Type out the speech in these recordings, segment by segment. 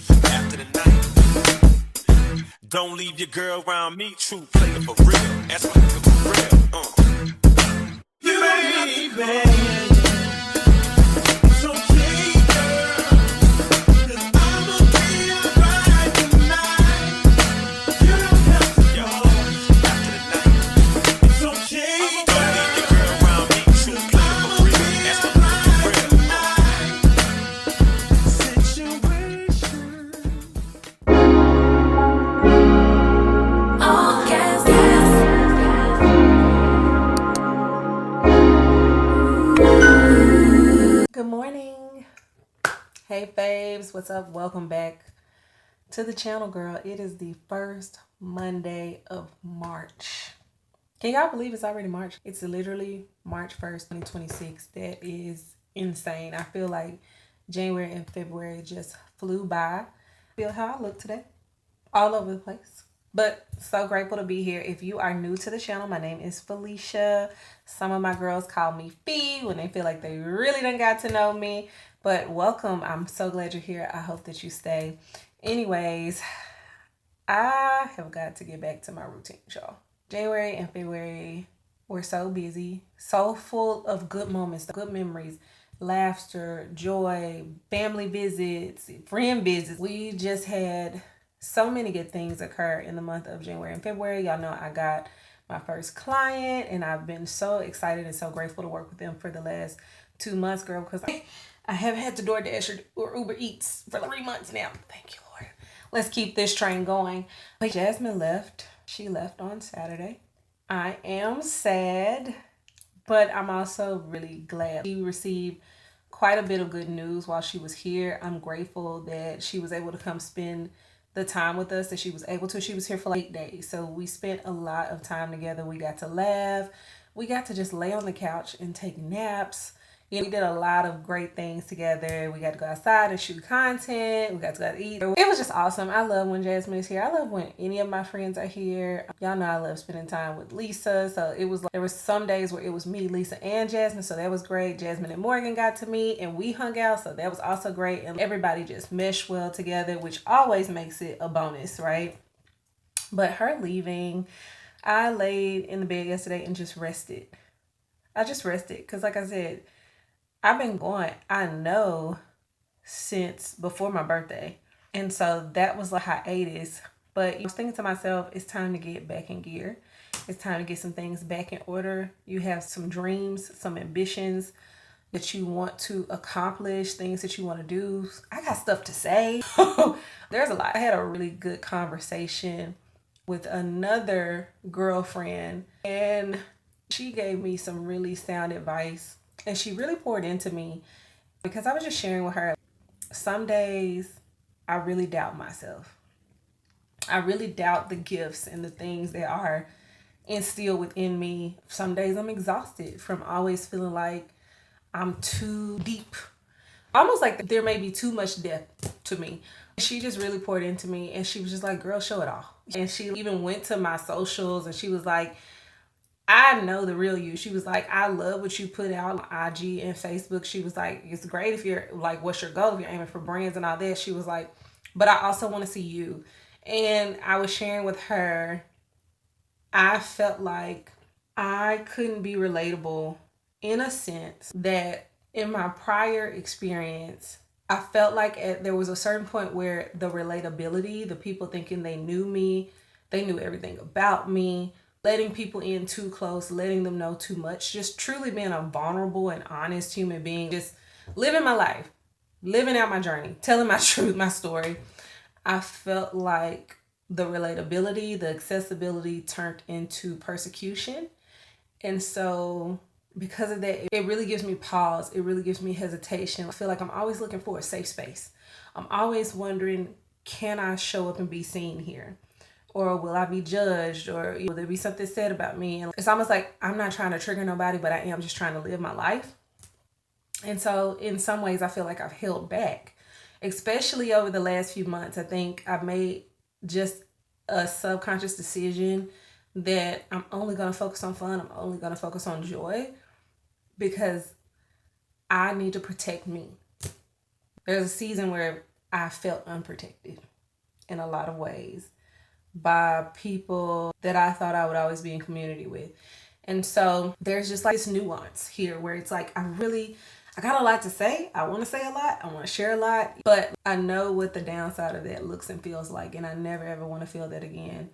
after the night. Don't leave your girl around me, true player for real. That's my nigga for real. You baby. Good morning. Hey Faves, what's up? Welcome back to the channel, girl. It is the first Monday of March. Can y'all believe it's already March? It's literally March 1st, 2026. That is insane. I feel like January and February just flew by. Feel how I look today. All over the place. But so grateful to be here. If you are new to the channel, my name is Felicia. Some of my girls call me Fee when they feel like they really done got to know me. But welcome. I'm so glad you're here. I hope that you stay. Anyways, I have got to get back to my routine, y'all. January and February were so busy, so full of good moments, good memories, laughter, joy, family visits, friend visits. We just had so many good things occur in the month of January and February. Y'all know I got my first client and I've been so excited and so grateful to work with them for the last 2 months, girl, because I haven't had to DoorDash or Uber Eats for 3 months now. Thank you, Lord. Let's keep this train going. But Jasmine left. She left on Saturday. I am sad, but I'm also really glad. She received quite a bit of good news while she was here. I'm grateful that she was able to come spend the time with us that she was able to. She was here for like 8 days. So we spent a lot of time together. We got to laugh. We got to just lay on the couch and take naps. We did a lot of great things together. We got to go outside and shoot content. We got to go out to eat. It was just awesome. I love when Jasmine is here. I love when any of my friends are here. Y'all know I love spending time with Lisa. So it was like, there was some days where it was me, Lisa, and Jasmine. So that was great. Jasmine and Morgan got to meet and we hung out. So that was also great. And everybody just meshed well together, which always makes it a bonus, right? But her leaving, I laid in the bed yesterday and just rested. I just rested because like I said, I've been going, I know, since before my birthday. And so that was like hiatus. But I was thinking to myself, it's time to get back in gear. It's time to get some things back in order. You have some dreams, some ambitions that you want to accomplish, things that you want to do. I got stuff to say. There's a lot. I had a really good conversation with another girlfriend and she gave me some really sound advice. And she really poured into me because I was just sharing with her. Some days I really doubt myself. I really doubt the gifts and the things that are instilled within me. Some days I'm exhausted from always feeling like I'm too deep. Almost like there may be too much depth to me. She just really poured into me and she was just like, girl, show it all. And she even went to my socials and she was like, I know the real you. She was like, I love what you put out on IG and Facebook. She was like, it's great if you're like, what's your goal if you're aiming for brands and all that. She was like, but I also want to see you. And I was sharing with her, I felt like I couldn't be relatable in a sense that in my prior experience, I felt like there was a certain point where the relatability, the people thinking they knew me, they knew everything about me, letting people in too close, letting them know too much, just truly being a vulnerable and honest human being, just living my life, living out my journey, telling my truth, my story. I felt like the relatability, the accessibility turned into persecution. And so because of that, it really gives me pause. It really gives me hesitation. I feel like I'm always looking for a safe space. I'm always wondering, can I show up and be seen here? Or will I be judged? Or will there be something said about me? And it's almost like I'm not trying to trigger nobody, but I am just trying to live my life. And so in some ways, I feel like I've held back, especially over the last few months. I think I've made just a subconscious decision that I'm only going to focus on fun. I'm only going to focus on joy because I need to protect me. There's a season where I felt unprotected in a lot of ways by people that I thought I would always be in community with. And so there's just like this nuance here where it's like, I got a lot to say. I want to say a lot. I want to share a lot, but I know what the downside of that looks and feels like, and I never ever want to feel that again.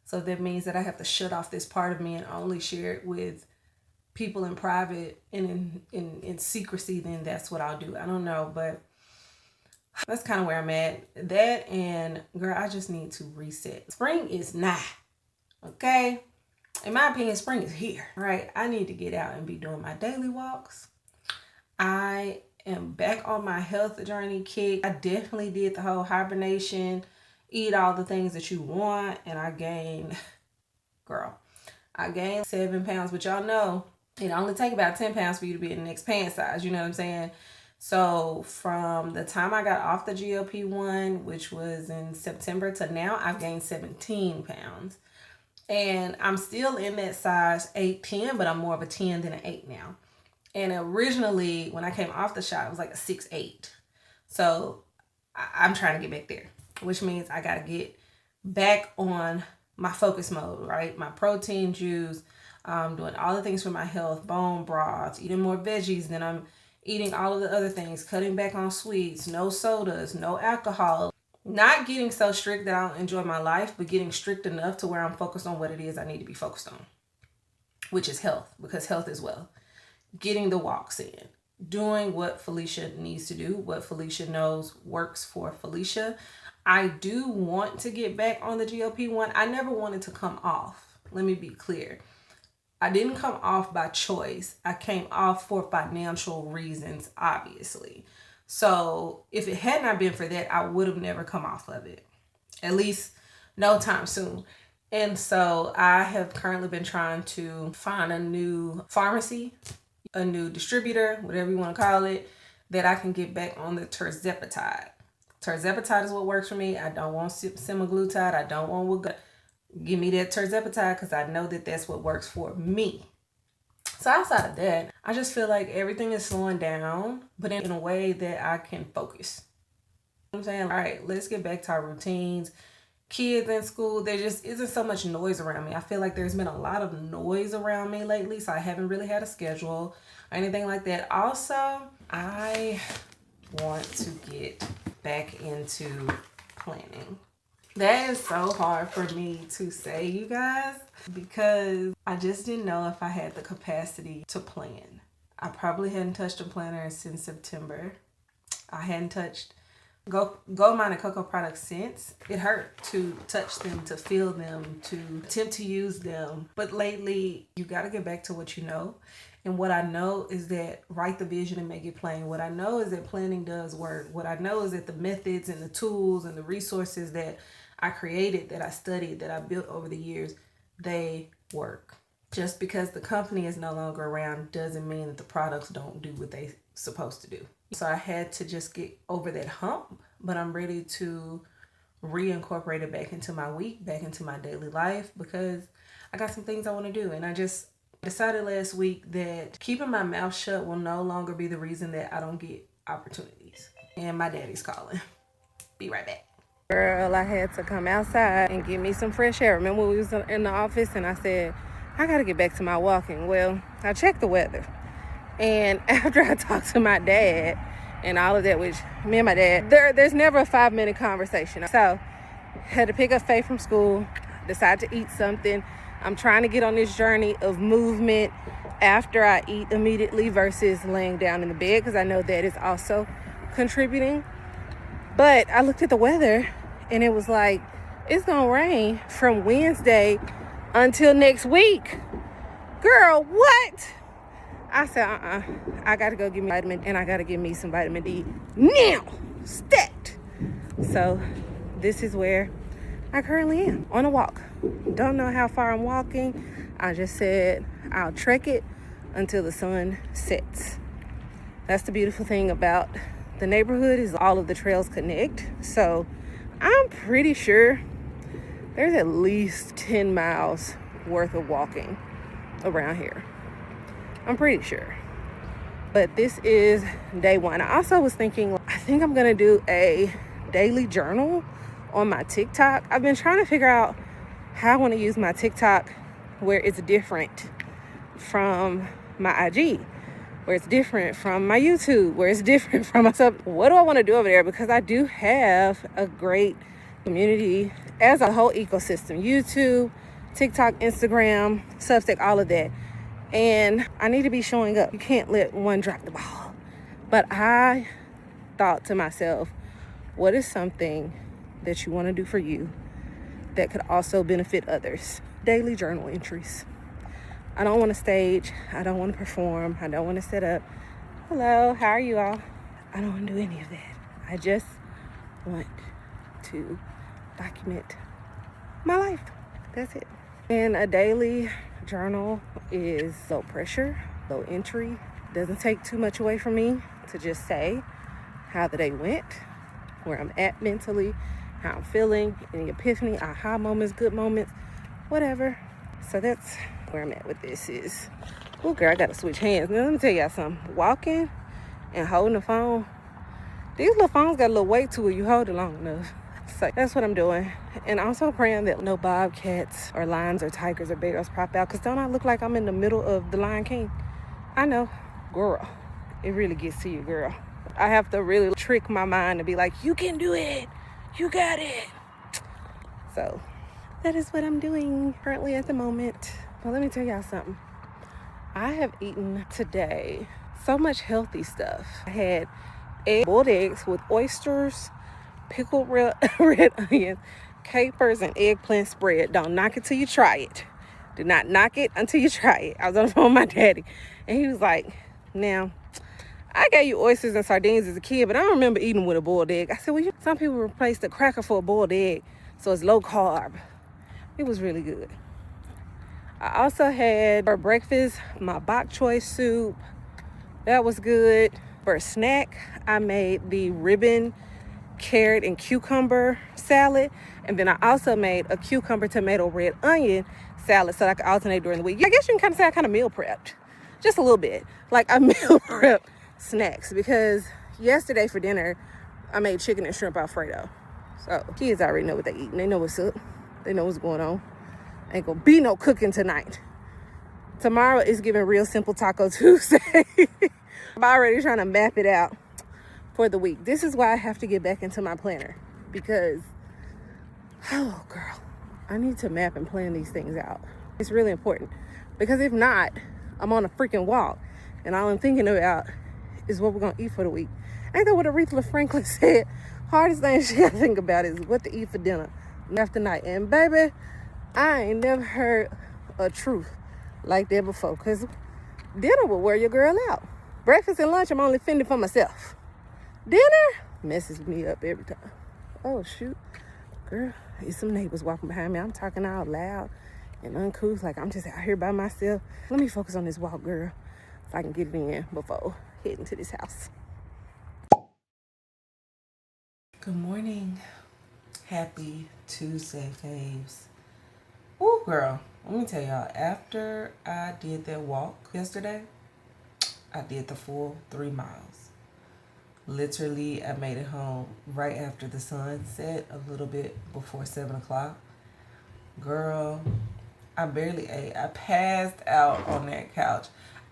So that means that I have to shut off this part of me and only share it with people in private and in secrecy. Then that's what I'll do. I don't know, but that's kind of where I'm at. That, and girl, I just need to reset. Spring is nigh, okay? In my opinion, spring is here, right? I need to get out and be doing my daily walks. I am back on my health journey kick. I definitely did the whole hibernation, eat all the things that you want, and I gained 7 pounds, but y'all know it only take about 10 pounds for you to be in the next pant size, you know what I'm saying? So from the time I got off the GLP-1, which was in September, to now, I've gained 17 pounds. And I'm still in that size 8-10, but I'm more of a 10 than an 8 now. And originally, when I came off the shot, it was like a 6'8". So I'm trying to get back there, which means I got to get back on my focus mode, right? My protein juice, doing all the things for my health, bone broths, eating more veggies than I'm eating all of the other things, cutting back on sweets, no sodas, no alcohol. Not getting so strict that I don't enjoy my life, but getting strict enough to where I'm focused on what it is I need to be focused on, which is health, because health is wealth. Getting the walks in, doing what Felicia needs to do, what Felicia knows works for Felicia. I do want to get back on the GLP-1. I never wanted to come off. Let me be clear. I didn't come off by choice. I came off for financial reasons, obviously. So if it had not been for that, I would have never come off of it. At least no time soon. And so I have currently been trying to find a new pharmacy, a new distributor, whatever you want to call it, that I can get back on the tirzepatide. Tirzepatide is what works for me. I don't want semaglutide. I don't want give me that tirzepatide because I know that that's what works for me. So outside of that, I just feel like everything is slowing down, but in a way that I can focus. You know what I'm saying? All right, let's get back to our routines. Kids in school, there just isn't so much noise around me. I feel like there's been a lot of noise around me lately, so I haven't really had a schedule or anything like that. Also, I want to get back into planning. That is so hard for me to say, you guys, because I just didn't know if I had the capacity to plan. I probably hadn't touched a planner since September. I hadn't touched Gold Mine and Cocoa products since. It hurt to touch them, to feel them, to attempt to use them. But lately, you got to get back to what you know. And what I know is that write the vision and make it plain. What I know is that planning does work. What I know is that the methods and the tools and the resources that I created, that I studied, that I built over the years, they work. Just because the company is no longer around doesn't mean that the products don't do what they're supposed to do. So I had to just get over that hump, but I'm ready to reincorporate it back into my week, back into my daily life, because I got some things I want to do. And I just decided last week that keeping my mouth shut will no longer be the reason that I don't get opportunities. And my daddy's calling. Be right back. Girl, I had to come outside and get me some fresh air. Remember when we was in the office and I said, I got to get back to my walking. Well, I checked the weather. And after I talked to my dad and all of that, which me and my dad, there's never a 5-minute conversation. So had to pick up Faye from school, decided to eat something. I'm trying to get on this journey of movement after I eat immediately versus laying down in the bed, because I know that is also contributing. But I looked at the weather and it was like, it's going to rain from Wednesday until next week. Girl, what? I said, I got to go get me vitamin, and I got to get me some vitamin D now, stat. So this is where I currently am, on a walk. Don't know how far I'm walking. I just said I'll trek it until the sun sets. That's the beautiful thing about the neighborhood, is all of the trails connect. So I'm pretty sure there's at least 10 miles worth of walking around here. I'm pretty sure. But this is day one. I also was thinking, I think I'm going to do a daily journal on my TikTok. I've been trying to figure out how I want to use my TikTok where it's different from my IG, where it's different from my YouTube, where it's different from myself. What do I want to do over there? Because I do have a great community as a whole ecosystem: YouTube, TikTok, Instagram, Substack, all of that. And I need to be showing up. You can't let one drop the ball. But I thought to myself, what is something that you want to do for you that could also benefit others? Daily journal entries. I don't want to stage. I don't want to perform. I don't want to set up. Hello, how are you all? I don't want to do any of that. I just want to document my life. That's it. And a daily journal is low pressure, low entry. Doesn't take too much away from me to just say how the day went, where I'm at mentally, how I'm feeling, any epiphany, aha moments, good moments, whatever. So that's where I'm at with this is, oh girl, I gotta switch hands. Now let me tell y'all something. Walking and holding the phone, these little phones got a little weight to it. You hold it long enough. So that's what I'm doing. And also praying that no bobcats or lions or tigers or bears pop out, because don't I look like I'm in the middle of the Lion King? I know, girl, it really gets to you, girl. I have to really trick my mind to be like, you can do it, you got it. So that is what I'm doing currently at the moment. Well, let me tell y'all something. I have eaten today so much healthy stuff. I had boiled eggs with oysters, pickled red onions, capers, and eggplant spread. Don't knock it till you try it. Do not knock it until you try it. I was on the phone with my daddy, and he was like, now, I gave you oysters and sardines as a kid, but I don't remember eating with a boiled egg. I said, well, some people replace the cracker for a boiled egg, so it's low carb. It was really good. I also had for breakfast my bok choy soup. That was good. For a snack, I made the ribbon, carrot, and cucumber salad. And then I also made a cucumber, tomato, red onion salad so that I could alternate during the week. I guess you can kind of say I kind of meal prepped. Just a little bit. Like I meal prepped snacks, because yesterday for dinner, I made chicken and shrimp Alfredo. So kids already know what they eat and they know what's up. They know what's going on. Ain't gonna be no cooking tonight. Tomorrow is giving real simple Taco Tuesday. I'm already trying to map it out for the week. This is why I have to get back into my planner, because, oh girl, I need to map and plan these things out. It's really important, because if not, I'm on a freaking walk and all I'm thinking about is what we're gonna eat for the week. Ain't that what Aretha Franklin said? Hardest thing she gotta think about is what to eat for dinner after night. And baby, I ain't never heard a truth like that before, because dinner will wear your girl out. Breakfast and lunch, I'm only fending for myself. Dinner messes me up every time. Oh shoot, girl, there's some neighbors walking behind me. I'm talking out loud and uncouth, like I'm just out here by myself. Let me focus on this walk, girl, so I can get it in before heading to this house. Good morning. Happy Tuesday, Faves. Ooh, girl, let me tell y'all, after I did that walk yesterday, I did the full 3 miles. Literally, I made it home right after the sun set, a little bit before 7 o'clock. Girl, I barely ate. I passed out on that couch.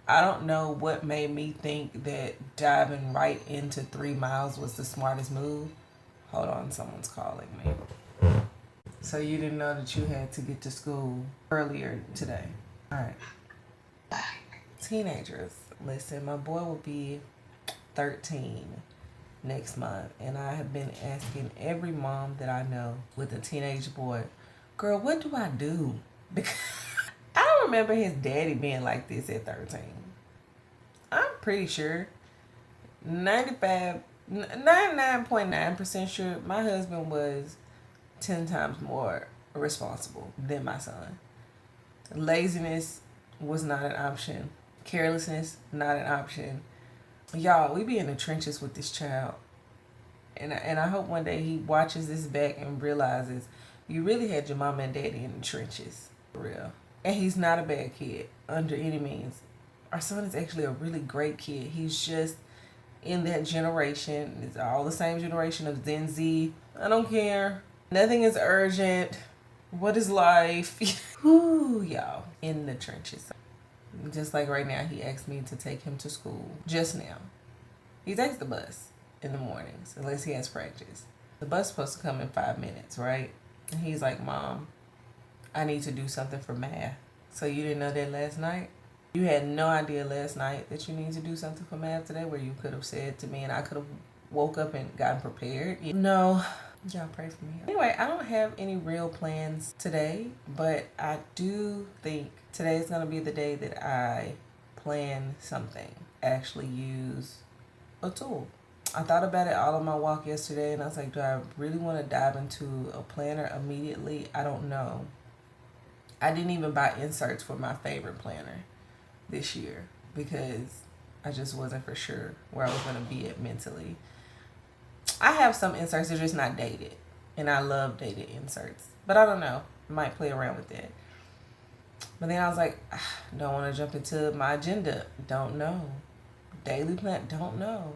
I don't know what made me think that diving right into 3 miles was the smartest move. Hold on, someone's calling me. So you didn't know that you had to get to school earlier today. All right. Teenagers, listen, my boy will be 13 next month, and I have been asking every mom that I know with a teenage boy, girl, what do I do? Because I don't remember his daddy being like this at 13. I'm pretty sure 99.9% sure my husband was 10 times more responsible than my son. Laziness was not an option. Carelessness, not an option. Y'all, we be in the trenches with this child. And I hope one day he watches this back and realizes you really had your mama and daddy in the trenches. For real. And he's not a bad kid under any means. Our son is actually a really great kid. He's just in that generation. It's all the same generation of Gen Z. I don't care. Nothing is urgent. What is life? Whoo, y'all. In the trenches. Just like right now, he asked me to take him to school. Just now. He takes the bus in the mornings, unless he has practice. The bus is supposed to come in 5 minutes, right? And he's like, Mom, I need to do something for math. So you didn't know that last night? You had no idea last night that you need to do something for math today, where you could have said to me and I could have woke up and gotten prepared? No. Y'all pray for me. Anyway, I don't have any real plans today, but I do think today is going to be the day that I plan something. Actually use a tool. I thought about it all on my walk yesterday, and I was like, do I really want to dive into a planner immediately? I don't know. I didn't even buy inserts for my favorite planner this year because I just wasn't for sure where I was going to be at mentally. I have some inserts that are just not dated, and I love dated inserts, but I don't know. I might play around with that. But then I was like, don't want to jump into my agenda. Don't know. Daily plan, don't know.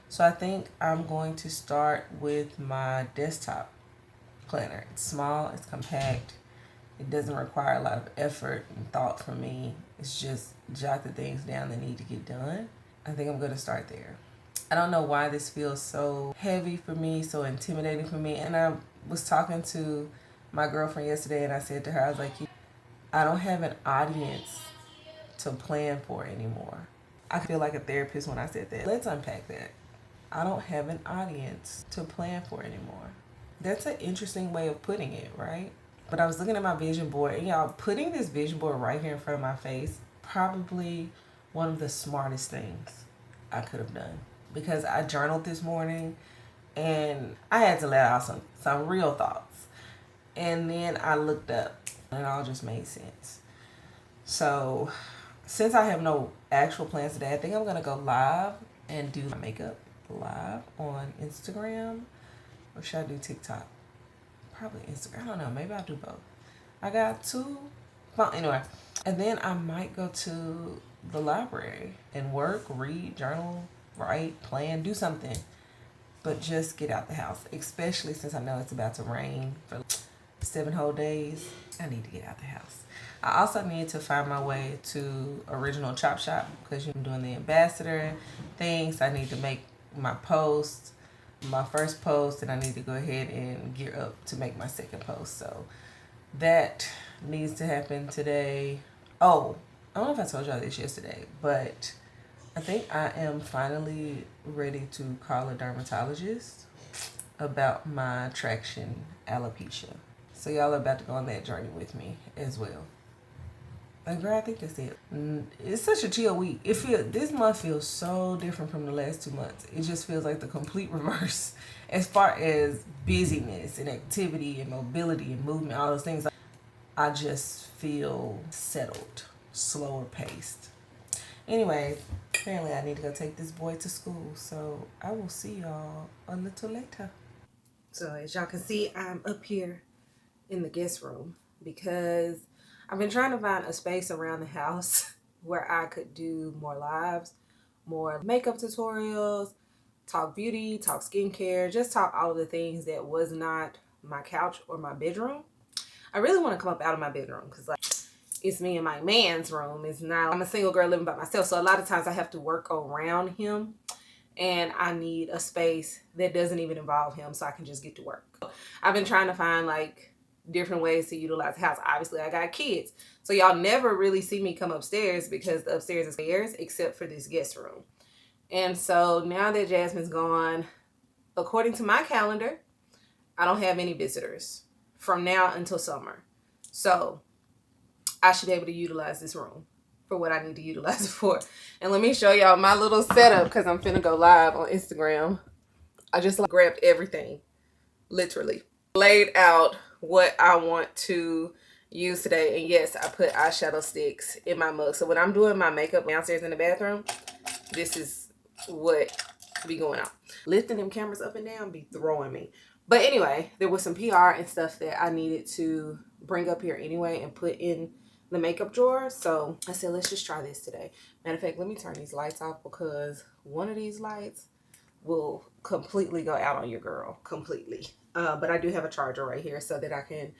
So I think I'm going to start with my desktop planner. It's small, it's compact. It doesn't require a lot of effort and thought from me. It's just jot the things down that need to get done. I think I'm going to start there. I don't know why this feels so heavy for me, so intimidating for me. And I was talking to my girlfriend yesterday, and I said to her, I was like, I don't have an audience to plan for anymore. I feel like a therapist when I said that. Let's unpack that. I don't have an audience to plan for anymore. That's an interesting way of putting it, right? But I was looking at my vision board, and y'all, putting this vision board right here in front of my face, probably one of the smartest things I could have done. Because I journaled this morning, and I had to let out some real thoughts. And then I looked up, and it all just made sense. So, since I have no actual plans today, I think I'm going to go live and do my makeup live on Instagram. Or should I do TikTok? Probably Instagram. I don't know. Maybe I'll do both. I got two. Well, anyway. And then I might go to the library and work, read, journal, write, plan, do something. But just get out the house. Especially since I know it's about to rain for 7 whole days. I need to get out the house. I also need to find my way to Original Chop Shop because you're doing the ambassador things. I need to make my post, my first post, and I need to go ahead and gear up to make my second post. So that needs to happen today. Oh, I don't know if I told y'all this yesterday, but I think I am finally ready to call a dermatologist about my traction alopecia. So y'all are about to go on that journey with me as well. And girl, I think that's it. It's such a chill week. This month feels so different from the last 2 months. It just feels like the complete reverse as far as busyness and activity and mobility and movement, all those things. I just feel settled, slower paced. Anyways, apparently I need to go take this boy to school. So I will see y'all a little later. So as y'all can see, I'm up here in the guest room because I've been trying to find a space around the house where I could do more lives, more makeup tutorials, talk beauty, talk skincare, just talk all of the things that was not my couch or my bedroom. I really want to come up out of my bedroom because like it's me and my man's room. It's not, I'm a single girl living by myself. So a lot of times I have to work around him and I need a space that doesn't even involve him so I can just get to work. I've been trying to find like different ways to utilize the house. Obviously, I got kids. So y'all never really see me come upstairs because the upstairs is theirs except for this guest room. And so now that Jasmine's gone, according to my calendar, I don't have any visitors from now until summer. So I should be able to utilize this room for what I need to utilize it for. And let me show y'all my little setup because I'm finna go live on Instagram. I just grabbed everything, literally. Laid out what I want to use today. And yes, I put eyeshadow sticks in my mug. So when I'm doing my makeup downstairs in the bathroom, this is what be going on. Lifting them cameras up and down be throwing me. But anyway, there was some PR and stuff that I needed to bring up here anyway and put in the makeup drawer. So I said, let's just try this today. Matter of fact, let me turn these lights off because one of these lights will completely go out on your girl. Completely. But I do have a charger right here so that I can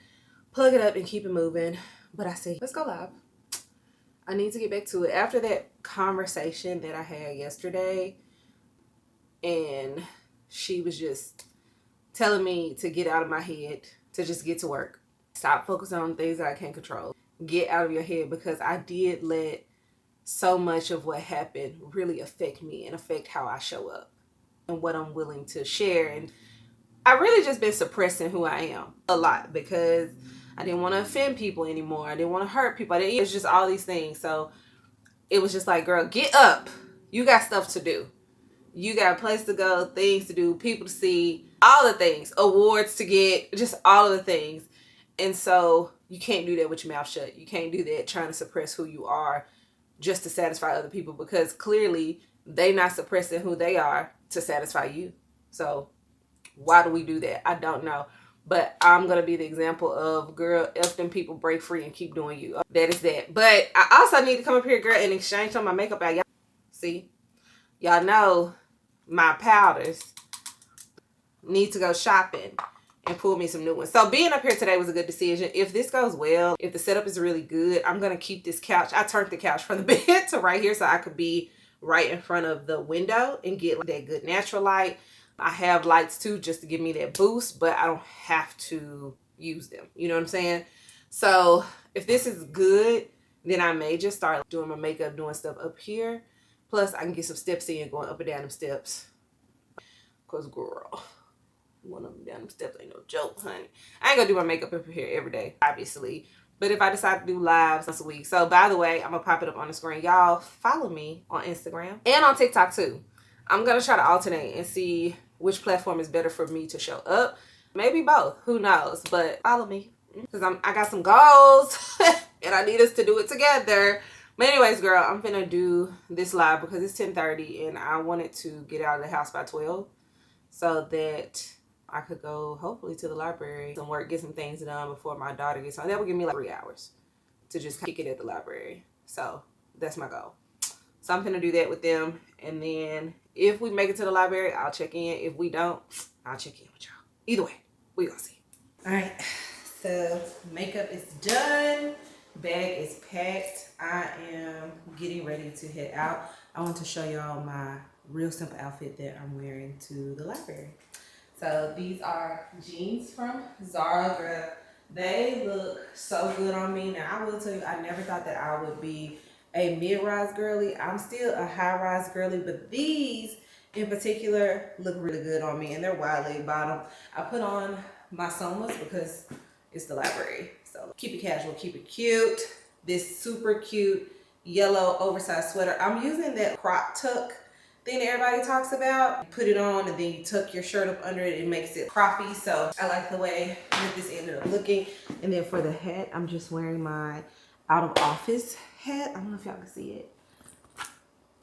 plug it up and keep it moving. But I said, let's go live. I need to get back to it. After that conversation that I had yesterday, and she was just telling me to get out of my head, to just get to work. Stop focusing on things that I can't control. Get out of your head, because I did let so much of what happened really affect me and affect how I show up and what I'm willing to share. And I really just been suppressing who I am a lot because I didn't want to offend people anymore. I didn't want to hurt people. It's just all these things. So it was just like, girl, get up. You got stuff to do. You got a place to go, things to do, people to see, all the things, awards to get, just all of the things. And so you can't do that with your mouth shut. You can't do that trying to suppress who you are just to satisfy other people, because clearly they not suppressing who they are to satisfy you. So why do we do that? I don't know. But I'm going to be the example of, girl, F them people, break free and keep doing you. That is that. But I also need to come up here, girl, and exchange some of my makeup out. Y'all see? Y'all know my powders. Need to go shopping and pull me some new ones. So being up here today was a good decision. If this goes well, if the setup is really good, I'm going to keep this couch. I turned the couch from the bed to right here so I could be right in front of the window and get that good natural light. I have lights too, just to give me that boost, but I don't have to use them. You know what I'm saying? So if this is good, then I may just start doing my makeup, doing stuff up here. Plus I can get some steps in, going up and down them steps. Cause girl, one of them down them steps ain't no joke, honey. I ain't gonna do my makeup up here every day, obviously. But if I decide to do lives once a week. So by the way, I'm gonna pop it up on the screen. Y'all follow me on Instagram and on TikTok too. I'm gonna try to alternate and see which platform is better for me to show up. Maybe both, who knows? But follow me, because I got some goals and I need us to do it together. But anyways, girl, I'm gonna do this live because it's 10:30 and I wanted to get out of the house by 12 so that I could go hopefully to the library, some work, get some things done before my daughter gets home. That would give me like 3 hours to just kick it at the library. So that's my goal. So I'm gonna do that with them, and then if we make it to the library, I'll check in. If we don't, I'll check in with y'all. Either way, we gonna see. All right, so makeup is done. Bag is packed. I am getting ready to head out. I want to show y'all my real simple outfit that I'm wearing to the library. So these are jeans from Zara. Girl, they look so good on me. Now I will tell you, I never thought that I would be a mid-rise girly. I'm still a high-rise girly, but these in particular look really good on me, and they're wide leg bottom. I put on my Somas because it's the library. So keep it casual, keep it cute. This super cute yellow oversized sweater. I'm using that crop tuck thing that everybody talks about. Put it on and then you tuck your shirt up under it. It makes it croppy. So I like the way that this ended up looking. And then for the hat, I'm just wearing my out of office hat. I don't know if y'all can see it.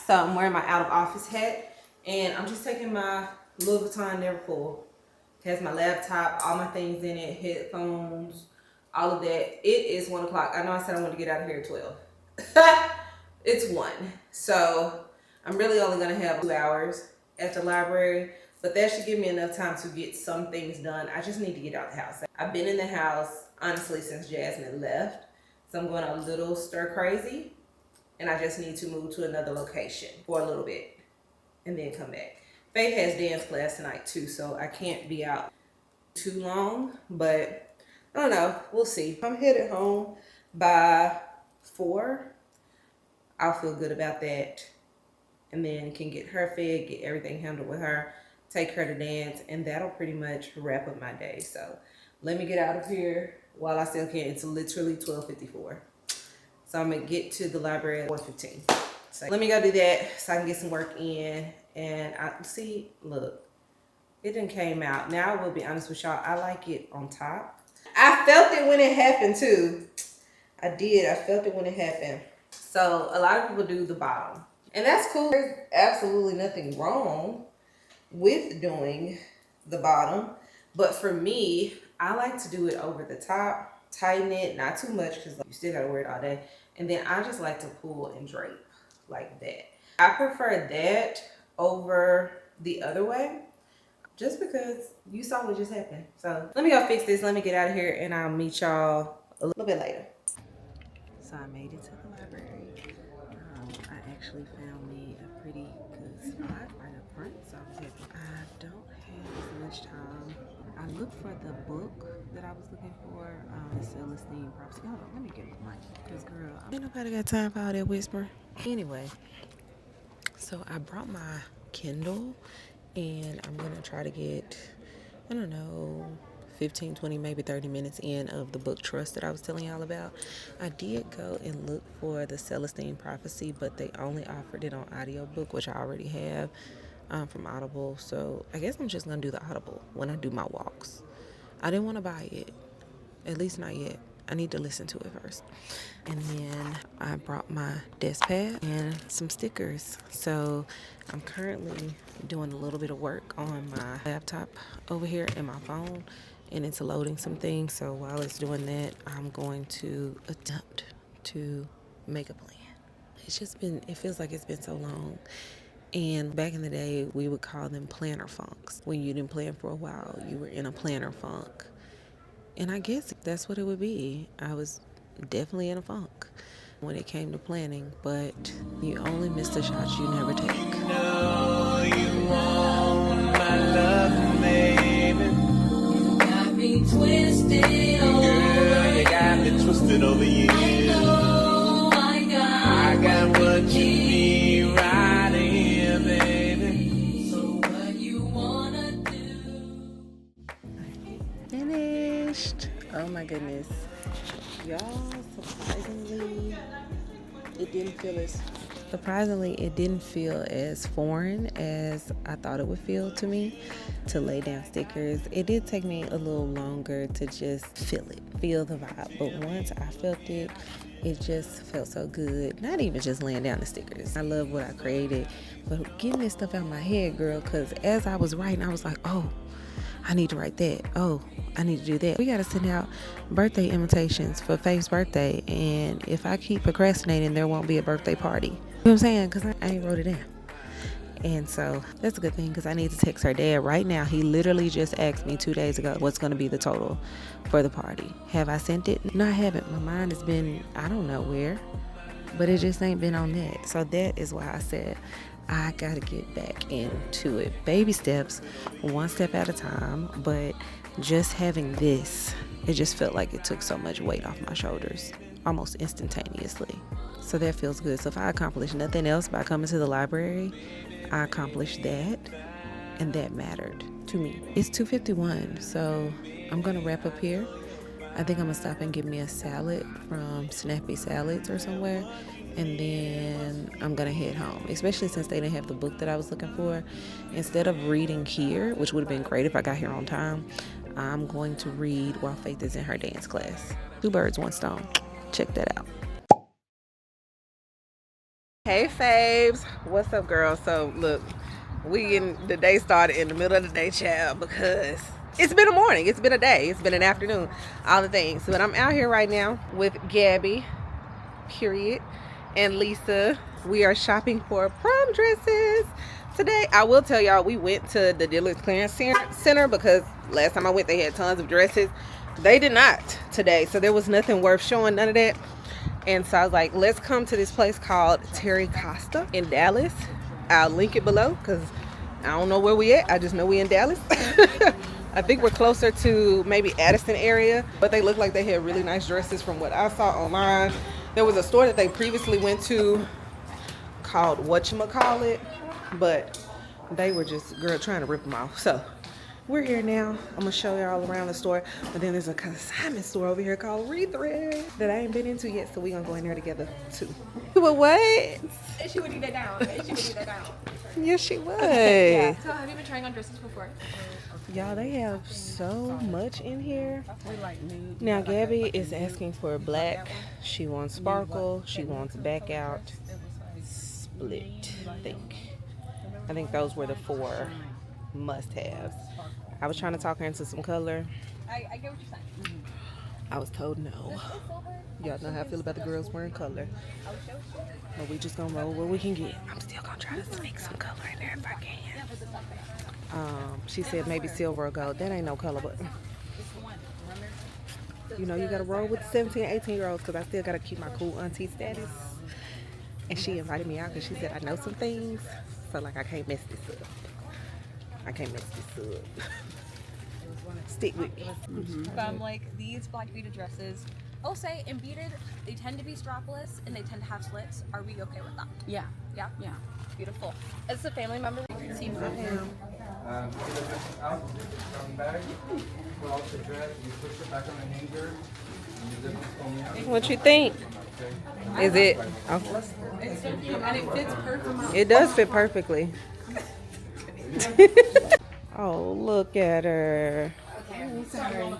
So I'm wearing my out of office hat, and I'm just taking my Louis Vuitton Neverfull. It has my laptop, all my things in it, headphones, all of that. It is 1 o'clock. I know I said I wanted to get out of here at 12. It's 1. So I'm really only gonna have 2 hours at the library, but that should give me enough time to get some things done. I just need to get out the house. I've been in the house, honestly, since Jasmine left. So I'm going a little stir crazy, and I just need to move to another location for a little bit and then come back. Faith has dance class tonight too, so I can't be out too long, but I don't know, we'll see. I'm headed home by 4. I'll feel good about that, and then can get her fed, get everything handled with her, take her to dance, and that'll pretty much wrap up my day. So let me get out of here while I still can. It's literally 12:54. So I'm gonna get to the library at 1:15. So let me go do that so I can get some work in. And I see, look, it done came out. Now I will be honest with y'all, I like it on top. I felt it when it happened too. I did, I felt it when it happened. So a lot of people do the bottom, and that's cool. There's absolutely nothing wrong with doing the bottom, but for me, I like to do it over the top tighten it, not too much because you still gotta wear it all day. And then I just like to pull and drape like that. I prefer that over the other way, just because you saw what just happened. So let me go fix this. Let me get out of here and I'll meet y'all a little bit later. So I made it to the library. I actually found me a pretty good spot right up front, so I was happy. I don't have as much time. I looked for the book that I was looking for, the Celestine Prophecy. Hold on, let me get my mic, because girl, ain't nobody got time for all that whisper. Anyway, so I brought my Kindle, and I'm gonna try to get, I don't know, 15, 20, maybe 30 minutes in of the book Trust that I was telling y'all about. I did go and look for the Celestine Prophecy, but they only offered it on audiobook, which I already have from Audible. So I guess I'm just going to do the Audible when I do my walks. I didn't want to buy it, at least not yet. I need to listen to it first. And then I brought my desk pad and some stickers. So I'm currently doing a little bit of work on my laptop over here and my phone, and it's loading some things. So while it's doing that, I'm going to attempt to make a plan. It feels like it's been so long. And back in the day, we would call them planner funks. When you didn't plan for a while, you were in a planner funk. And I guess that's what it would be. I was definitely in a funk when it came to planning, but you only miss the shots you never take. You know you want my love, baby. You got me twisted over. Girl, you got me twisted over you. I got what you need right here, baby. So what you wanna do? Finished. Oh my goodness. Y'all, surprisingly, it didn't feel as foreign as I thought it would feel to me to lay down stickers. It did take me a little longer to just feel the vibe. But once I felt it, it just felt so good. Not even just laying down the stickers. I love what I created, but getting this stuff out of my head, girl, because as I was writing, I was like, oh, I need to write that. Oh, I need to do that. We got to send out birthday invitations for Faves' birthday. And if I keep procrastinating, there won't be a birthday party. You know what I'm saying? Because I ain't wrote it down. And so that's a good thing, because I need to text her dad right now. He literally just asked me 2 days ago what's going to be the total for the party. Have I sent it? No, I haven't. My mind has been, I don't know where, but it just ain't been on that. So that is why I said I got to get back into it. Baby steps, one step at a time. But just having this, it just felt like it took so much weight off my shoulders almost instantaneously. So that feels good. So if I accomplish nothing else by coming to the library, I accomplished that, and that mattered to me. It's 2:51, so I'm gonna wrap up here. I think I'm gonna stop and get me a salad from Snappy Salads or somewhere, and then I'm gonna head home, especially since they didn't have the book that I was looking for. Instead of reading here, which would have been great if I got here on time, I'm going to read while Faith is in her dance class. 2 birds, 1 stone. Check that out. Hey Faves, what's up, girl? So look, the day started in the middle of the day, child, because it's been a morning, it's been a day, it's been an afternoon, all the things. But I'm out here right now with Gabby, period, and Lisa. We are shopping for prom dresses today. I will tell y'all, we went to the Dillard's Clearance Center because last time I went, they had tons of dresses. They did not today, so there was nothing worth showing, none of that. And so I was like, let's come to this place called Terry Costa in Dallas. I'll link it below because I don't know where we at. I just know we in Dallas. I think we're closer to maybe Addison area, but they look like they had really nice dresses from what I saw online. There was a store that they previously went to called Whatchamacallit, but they were just, girl, trying to rip them off. So we're here now. I'm gonna show y'all around the store, but then there's a consignment store over here called Rethread that I ain't been into yet, so we're gonna go in there together too. But what? She would need that down. Yes, she would. Yeah. So have you been trying on dresses before? Y'all, they have so much in here. Now Gabby is asking for black. She wants sparkle. She wants back out, split. I think those were the 4 must-haves. I was trying to talk her into some color. I get what you're saying. I was told no. Y'all know how I feel about the girls wearing color. But we just gonna roll what we can get. I'm still gonna try to sneak some color in there if I can. She said maybe silver or gold. That ain't no color, but you know, you gotta roll with the 17, 18-year-olds because I still gotta keep my cool auntie status. And she invited me out because she said I know some things. So, like, I can't mess this up. Stick with me. From like these black beaded dresses, I'll say in beaded, they tend to be strapless and they tend to have slits. Are we okay with that? Yeah. Yeah? Yeah. Beautiful. As a family member, we can see I am. What you think? Is it? Oh. It's so cute and it fits perfectly. It does fit perfectly. Oh, look at her. Okay, I'm sorry.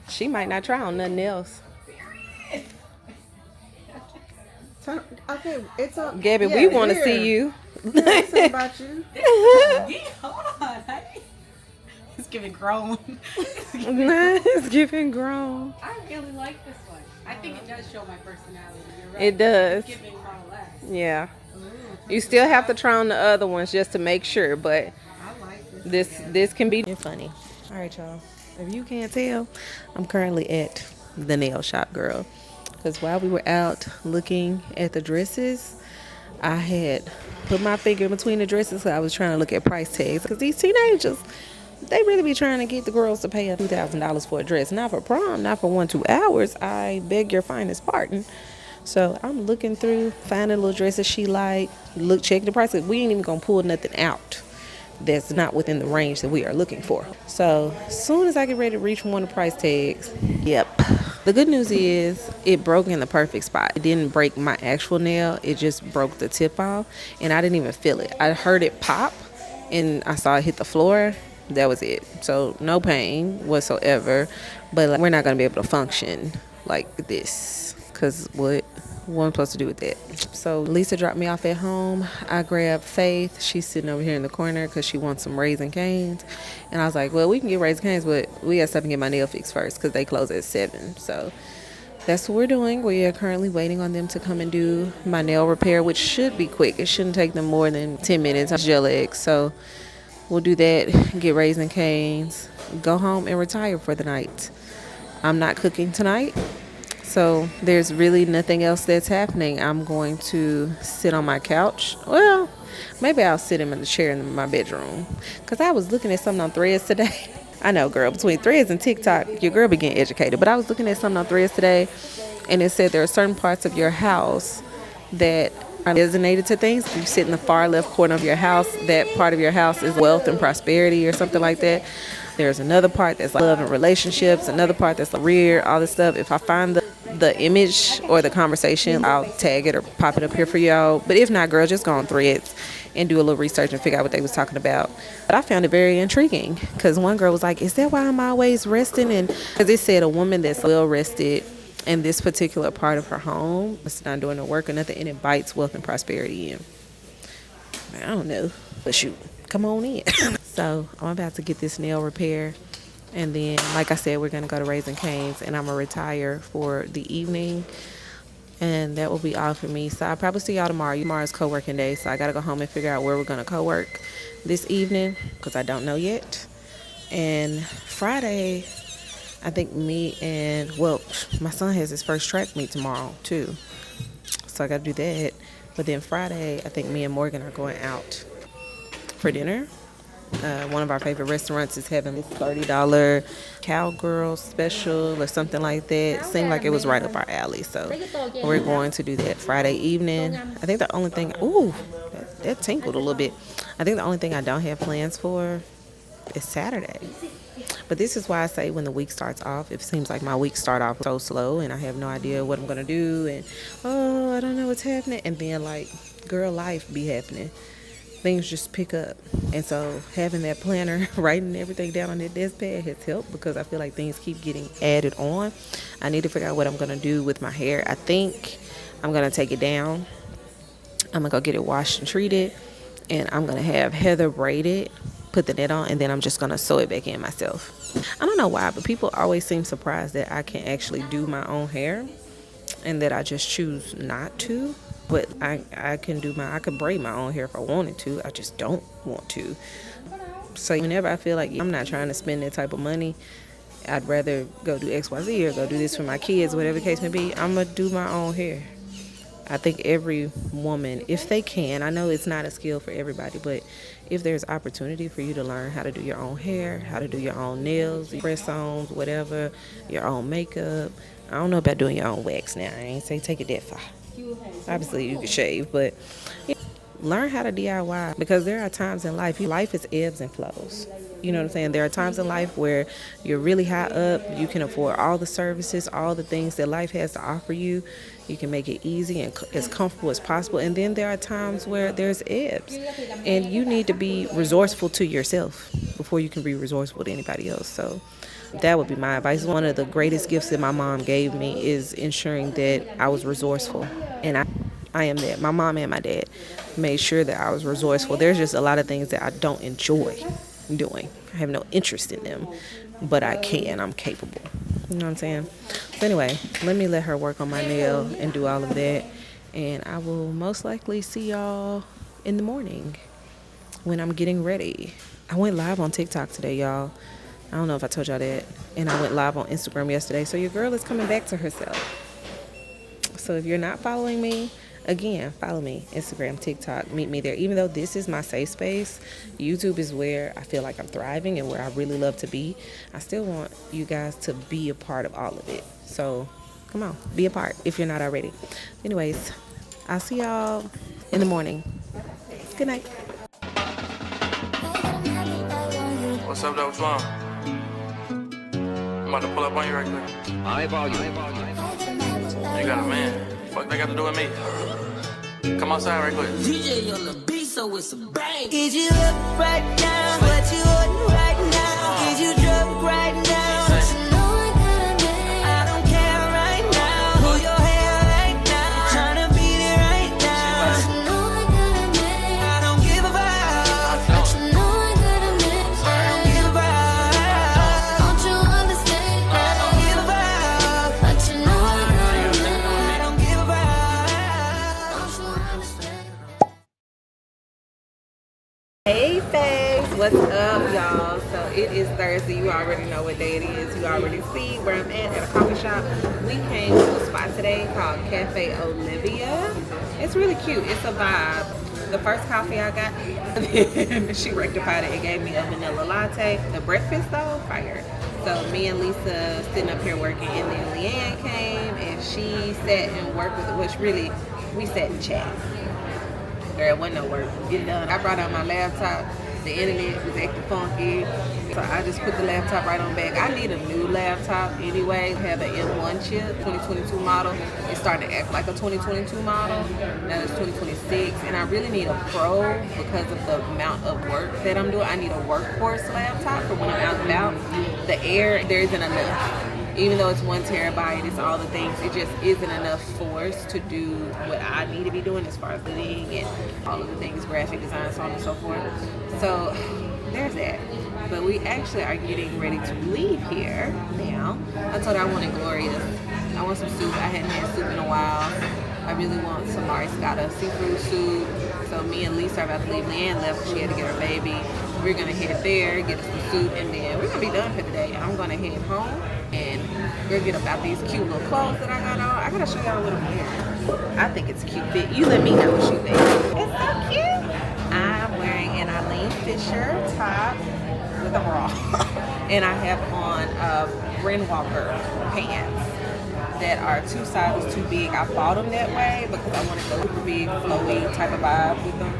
She might not try on nothing else. Okay, it's a Gabby, we want to see you. Say about you. Hold on, honey. It's giving grown. It's giving grown. I really like this one. I think it does show my personality. You're right. It does. It's giving grown less. Yeah. You still have to try on the other ones just to make sure, but I like this. this can be funny. All right, y'all. If you can't tell, I'm currently at the nail shop, girl. Because while we were out looking at the dresses, I had put my finger in between the dresses. So I was trying to look at price tags. Because these teenagers, they really be trying to get the girls to pay $2,000 for a dress. Not for prom, not for 1-2 hours. I beg your finest pardon. So I'm looking through, finding little dresses she like, check the prices. We ain't even gonna pull nothing out that's not within the range that we are looking for. So as soon as I get ready to reach one of the price tags, yep. The good news is it broke in the perfect spot. It didn't break my actual nail. It just broke the tip off and I didn't even feel it. I heard it pop and I saw it hit the floor. That was it. So no pain whatsoever, but like, we're not gonna be able to function like this because what I'm supposed to do with that. So Lisa dropped me off at home. I grabbed Faith. She's sitting over here in the corner because she wants some Raisin Canes. And I was like, well, we can get Raisin Canes, but we got to stop and get my nail fixed first because they close at 7. So that's what we're doing. We are currently waiting on them to come and do my nail repair, which should be quick. It shouldn't take them more than 10 minutes. Gel eggs. So we'll do that, get Raisin Canes, go home and retire for the night. I'm not cooking tonight. So there's really nothing else that's happening. I'm going to sit on my couch. Well, maybe I'll sit in the chair in my bedroom. Because I was looking at something on Threads today. I know, girl, between Threads and TikTok, your girl be getting educated. But I was looking at something on Threads today, and it said there are certain parts of your house that are designated to things. If you sit in the far left corner of your house, that part of your house is wealth and prosperity or something like that. There's another part that's like love and relationships, another part that's like career, all this stuff. If I find the image or the conversation, I'll tag it or pop it up here for y'all. But if not, girl, just go on Threads and do a little research and figure out what they was talking about. But I found it very intriguing because one girl was like, is that why I'm always resting? And because it said a woman that's well rested in this particular part of her home, it's not doing no work or nothing, and it bites wealth and prosperity in. I don't know, but shoot, come on in. So I'm about to get this nail repair. And then, like I said, we're going to go to Raisin Canes, and I'm going to retire for the evening. And that will be all for me. So I'll probably see y'all tomorrow. Tomorrow's co-working day, so I got to go home and figure out where we're going to co-work this evening because I don't know yet. And Friday, I think my son has his first track meet tomorrow, too. So I got to do that. But then Friday, I think me and Morgan are going out for dinner. One of our favorite restaurants is having this $30 Cowgirl special or something like that. Seemed like it was right up our alley. So we're going to do that Friday evening. I think the only thing, that tinkled a little bit. I think the only thing I don't have plans for is Saturday. But this is why I say when the week starts off, it seems like my week start off so slow and I have no idea what I'm going to do. And, I don't know what's happening. And then like, girl, life be happening. Things just pick up. And so having that planner, writing everything down on that desk pad has helped because I feel like things keep getting added on. I need to figure out what I'm going to do with my hair. I think I'm going to take it down. I'm going to go get it washed and treated. And I'm going to have Heather braid it, put the net on, and then I'm just going to sew it back in myself. I don't know why, but people always seem surprised that I can actually do my own hair and that I just choose not to. But I can braid my own hair if I wanted to. I just don't want to. So whenever I feel like I'm not trying to spend that type of money, I'd rather go do XYZ or go do this for my kids, whatever the case may be. I'm going to do my own hair. I think every woman, if they can, I know it's not a skill for everybody, but if there's opportunity for you to learn how to do your own hair, how to do your own nails, press-ons, whatever, your own makeup. I don't know about doing your own wax now. I ain't say take it that far. Obviously, you can shave, but learn how to DIY, because there are times in life is ebbs and flows. You know what I'm saying? There are times in life where you're really high up. You can afford all the services, all the things that life has to offer you. You can make it easy and as comfortable as possible. And then there are times where there's ebbs. And you need to be resourceful to yourself before you can be resourceful to anybody else. So that would be my advice. One of the greatest gifts that my mom gave me is ensuring that I was resourceful. And I am that. My mom and my dad made sure that I was resourceful. There's just a lot of things that I don't enjoy doing. I have no interest in them, but I can. I'm capable. You know what I'm saying? So anyway, let me let her work on my nail and do all of that. And I will most likely see y'all in the morning when I'm getting ready. I went live on TikTok today, y'all. I don't know if I told y'all that. And I went live on Instagram yesterday. So your girl is coming back to herself. So if you're not following me, again, follow me. Instagram, TikTok, meet me there. Even though this is my safe space, YouTube is where I feel like I'm thriving and where I really love to be. I still want you guys to be a part of all of it. So come on, be a part if you're not already. Anyways, I'll see y'all in the morning. Good night. What's up, though? What's wrong? I'm about to pull up on you right quick. I value. You got a man. Fuck that got to do with me. Come outside right quick. DJ on the beat, so it's a bang. Is you up right now? What you on right now? Is you drunk right now? I don't care right now. Pull your hair right now. Tryna beat it right now. I don't give a fuck. I don't give a fuck. Don't you understand? I don't give a fuck. I don't give a fuck. Don't you understand? Hey Faves, what's up y'all? So it is Thursday. You already know what day it is. You already see where I'm at a coffee shop. We came to a spot today called Cafe Olivia. It's really cute. It's a vibe. The first coffee I got, she rectified it and gave me a vanilla latte. The breakfast though, fire. So me and Lisa sitting up here working, and then Leanne came and she sat and worked with it, which really, we sat and chat. There wasn't no work. Get it done. I brought out my laptop. The internet was acting funky. So I just put the laptop right on back. I need a new laptop anyway. I have an M1 chip, 2022 model. It's starting to act like a 2022 model. Now it's 2026. And I really need a Pro because of the amount of work that I'm doing. I need a workhorse laptop for when I'm out and about. The Air, there isn't enough. Even though it's 1 terabyte, it's all the things, it just isn't enough force to do what I need to be doing as far as editing and all of the things, graphic design, so on and so forth. So there's that. But we actually are getting ready to leave here now. I told her I wanted glorious. I want some soup. I hadn't had soup in a while. I really want some Mariscata seafood soup. So me and Lisa are about to leave. Leanne left. She had to get her baby. We're going to head there, get us some soup, and then we're going to be done for the day. I'm going to head home and we'll get about these cute little clothes that I got on. I got to show y'all what I'm wearing. I think it's a cute fit. You let me know what you think. It's so cute. I'm wearing an Eileen Fisher top with a bra. And I have on Bryn Walker pants that are 2 sizes too big. I bought them that way because I wanted the super big, flowy type of vibe with them.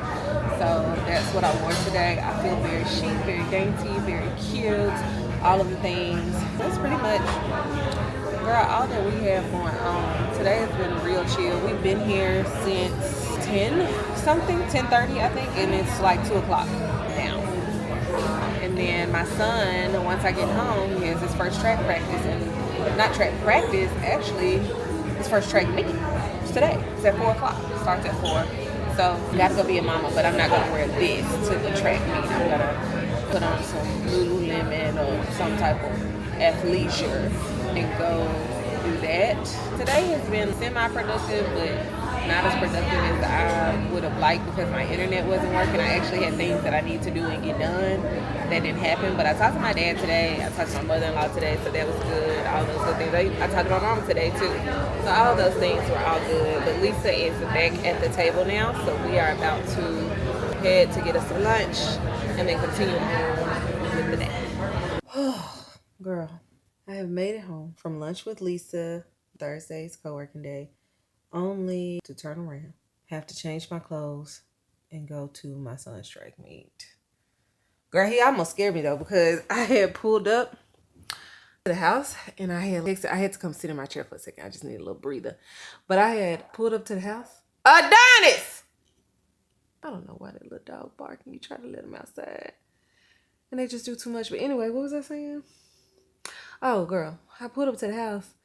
So that's what I wore today. I feel very chic, very dainty, very cute, all of the things. That's pretty much, girl, all that we have going on. Today has been real chill. We've been here since 10:30 I think, and it's like 2 o'clock now. And then my son, once I get home, he has his first track practice, and not track practice, actually, his first track meet. It's today. It's at 4 o'clock. It starts at 4. So, gotta go be a mama, but I'm not gonna wear this to the track meet. I'm gonna put on some Lululemon or some type of athleisure and go do that. Today has been semi-productive, but not as productive as I would have liked because my internet wasn't working. I actually had things that I need to do and get done that didn't happen. But I talked to my dad today. I talked to my mother-in-law today, so that was good. All those good things. I talked to my mom today too. So all those things were all good. But Lisa is back at the table now, so we are about to head to get us some lunch and then continue on with the day. Girl, I have made it home from lunch with Lisa, Thursday's co-working day, only to turn around, have to change my clothes, and go to my son's track meet. Girl, he almost scared me though because I had pulled up to the house and I had to come sit in my chair for a second. I just need a little breather. But I had pulled up to the house. Adonis! I don't know why that little dog barking. You try to let him outside. And they just do too much. But anyway, what was I saying? Oh, girl, I pulled up to the house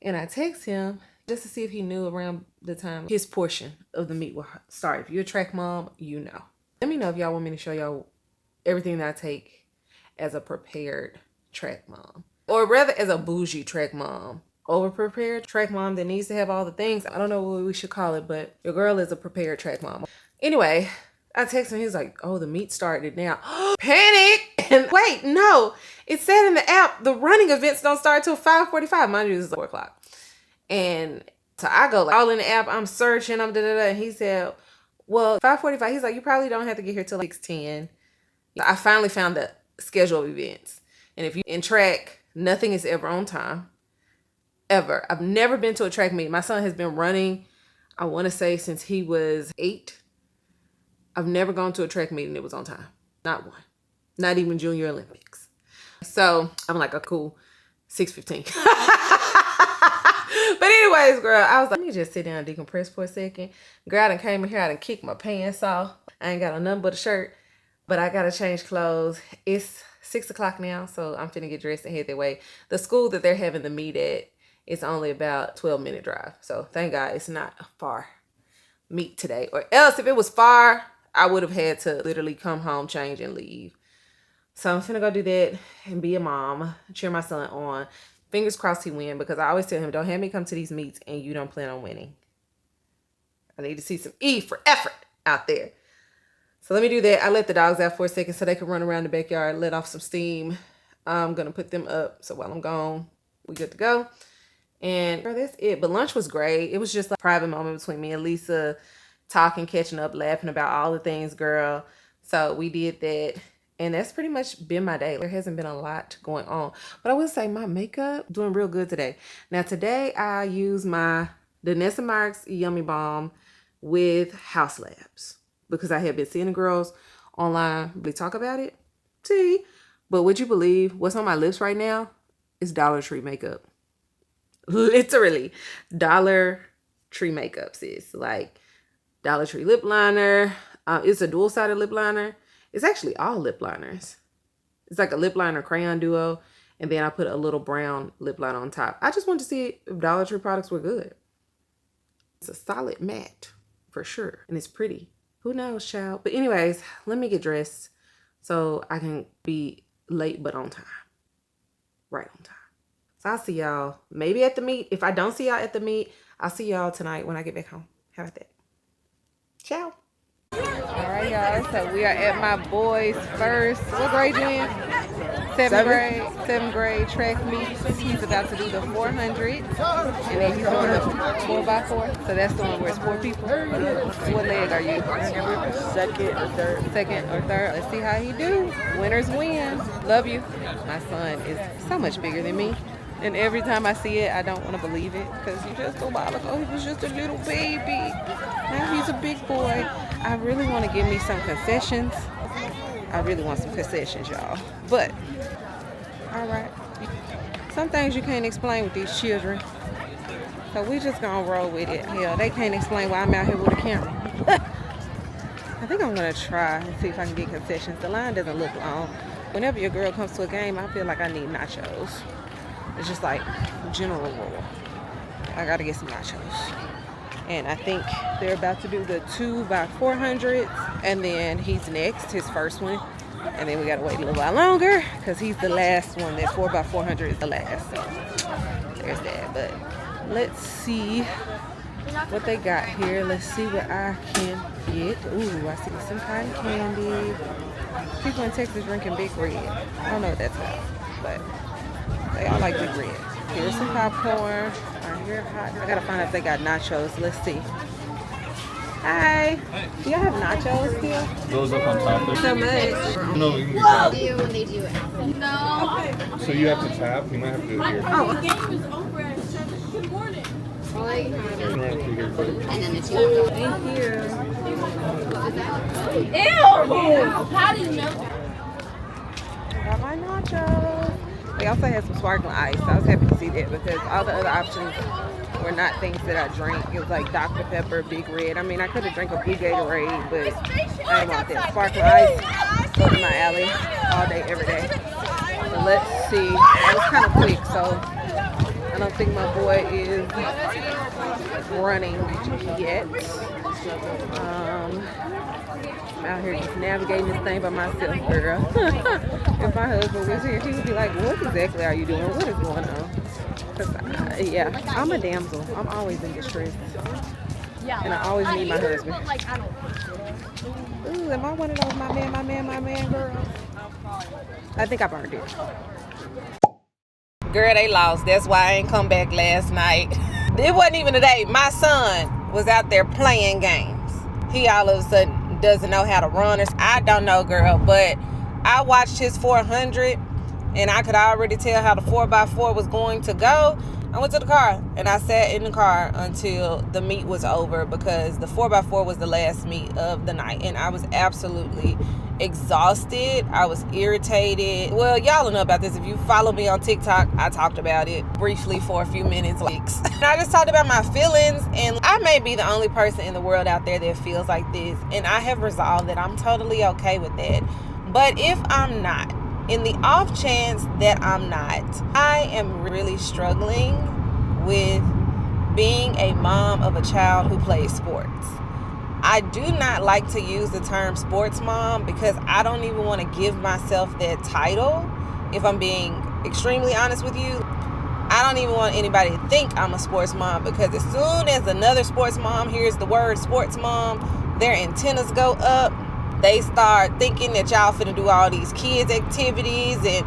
and I text him just to see if he knew around the time his portion of the meet will start. If you're a track mom, you know. Let me know if y'all want me to show y'all everything that I take as a prepared track mom. Or rather as a bougie track mom. Over-prepared track mom that needs to have all the things. I don't know what we should call it, but your girl is a prepared track mom. Anyway, I texted him. He's like, oh, the meet started now. Panic! And wait, no. It said in the app, the running events don't start till 5:45. Mind you, this is 4 o'clock. And so I go like, all in the app. I'm searching. I'm da-da-da. And he said, well, 5:45. He's like, you probably don't have to get here till like 6:10. I finally found the schedule of events. And if you're in track, nothing is ever on time. Ever. I've never been to a track meet. My son has been running, I want to say, since he was 8. I've never gone to a track meet and it was on time. Not one. Not even Junior Olympics. So I'm like, oh, cool. 6:15. But anyways, girl, I was like, let me just sit down and decompress for a second. Girl, I done came in here, I done kicked my pants off. I ain't got on nothing but a shirt, but I gotta change clothes. It's 6 o'clock now, so I'm finna get dressed and head that way. The school that they're having the meet at, it's only about 12-minute drive. So thank God it's not a far meet today. Or else if it was far, I would have had to literally come home, change, and leave. So I'm finna go do that and be a mom, cheer my son on. Fingers crossed he win, because I always tell him, don't have me come to these meets and you don't plan on winning. I need to see some E for effort out there. So let me do that. I let the dogs out for a second so they can run around the backyard, let off some steam. I'm going to put them up. So while I'm gone, we good to go. And girl, that's it. But lunch was great. It was just like a private moment between me and Lisa, talking, catching up, laughing about all the things, girl. So we did that. And that's pretty much been my day. There hasn't been a lot going on. But I will say my makeup doing real good today. Now today I use my Danessa Marks Yummy Balm with House Labs, because I have been seeing the girls online really talk about it. See? But would you believe what's on my lips right now is Dollar Tree makeup. Literally. Dollar Tree makeup, sis. Like Dollar Tree lip liner. It's a dual-sided lip liner. It's actually all lip liners. It's like a lip liner crayon duo. And then I put a little brown lip liner on top. I just wanted to see if Dollar Tree products were good. It's a solid matte for sure. And it's pretty. Who knows, child? But anyways, let me get dressed so I can be late but on time. Right on time. So I'll see y'all maybe at the meet. If I don't see y'all at the meet, I'll see y'all tonight when I get back home. How about that? Ciao. All right, y'all. So we are at my boy's first, what grade you in? Seventh grade track meet. He's about to do the 400. And then he's doing the 4x4. So that's the one where it's 4 people. What leg are you? Second or third. Let's see how he do. Winners win. Love you. My son is so much bigger than me. And every time I see it, I don't want to believe it, because just a while ago, he was just a little baby. Now he's a big boy. I really want to give me some concessions. I really want some concessions, y'all. But, all right. Some things you can't explain with these children. So we just gonna roll with it. Hell, they can't explain why I'm out here with a camera. I think I'm gonna try and see if I can get concessions. The line doesn't look long. Whenever your girl comes to a game, I feel like I need nachos. It's just like general rule. I gotta get some nachos. And I think they're about to do the 2x400s. And then he's next, his first one. And then we gotta wait a little while longer because he's the last one. That 4x400 is the last. So there's that. But let's see what they got here. Let's see what I can get. Ooh, I see some cotton candy. People in Texas drinking Big Red. I don't know what that's about, but they all like Big Red. Here's some popcorn. I hear hot. I gotta find out if they got nachos. Let's see. Hi. Do y'all have nachos still? Those up on top there. So much. No, we can get that. When they do it. No. So you have to tap. You might have to do it here. Oh. The game is over at 7. Good morning. Turn around through here. And then it's your Thank you. Ew! How do you know? Got my nachos. They also had some sparkling ice. So I was happy to see that because all the other options were not things that I drink. It was like Dr. Pepper, Big Red. I mean, I could have drank a blue Gatorade, but I didn't want that. Sparkling ice goes in my alley all day, every day. So let's see. It was kind of quick, so I don't think my boy is running yet. I'm out here just navigating this thing by myself, girl. If my husband was here, he would be like, what exactly are you doing? What is going on? Yeah, I'm a damsel. I'm always in distress. Yeah. And I always need my husband. But like, I don't. Ooh, am I one of those my man girls? I think I burned it. Girl, they lost. That's why I ain't come back last night. It wasn't even a day. My son was out there playing games. He all of a sudden doesn't know how to run. I don't know, girl, but I watched his 400 and I could already tell how the 4x4 was going to go. I went to the car and I sat in the car until the meet was over because the 4x4 was the last meet of the night and I was absolutely exhausted. I was irritated. Well, y'all don't know about this. If you follow me on TikTok, I talked about it briefly for a few minutes. And I just talked about my feelings, and I may be the only person in the world out there that feels like this, and I have resolved that I'm totally okay with that. But if I'm not, in the off chance that I'm not, I am really struggling with being a mom of a child who plays sports. I do not like to use the term sports mom because I don't even want to give myself that title. If I'm being extremely honest with you, I don't even want anybody to think I'm a sports mom because as soon as another sports mom hears the word sports mom, their antennas go up. They start thinking that y'all finna do all these kids activities and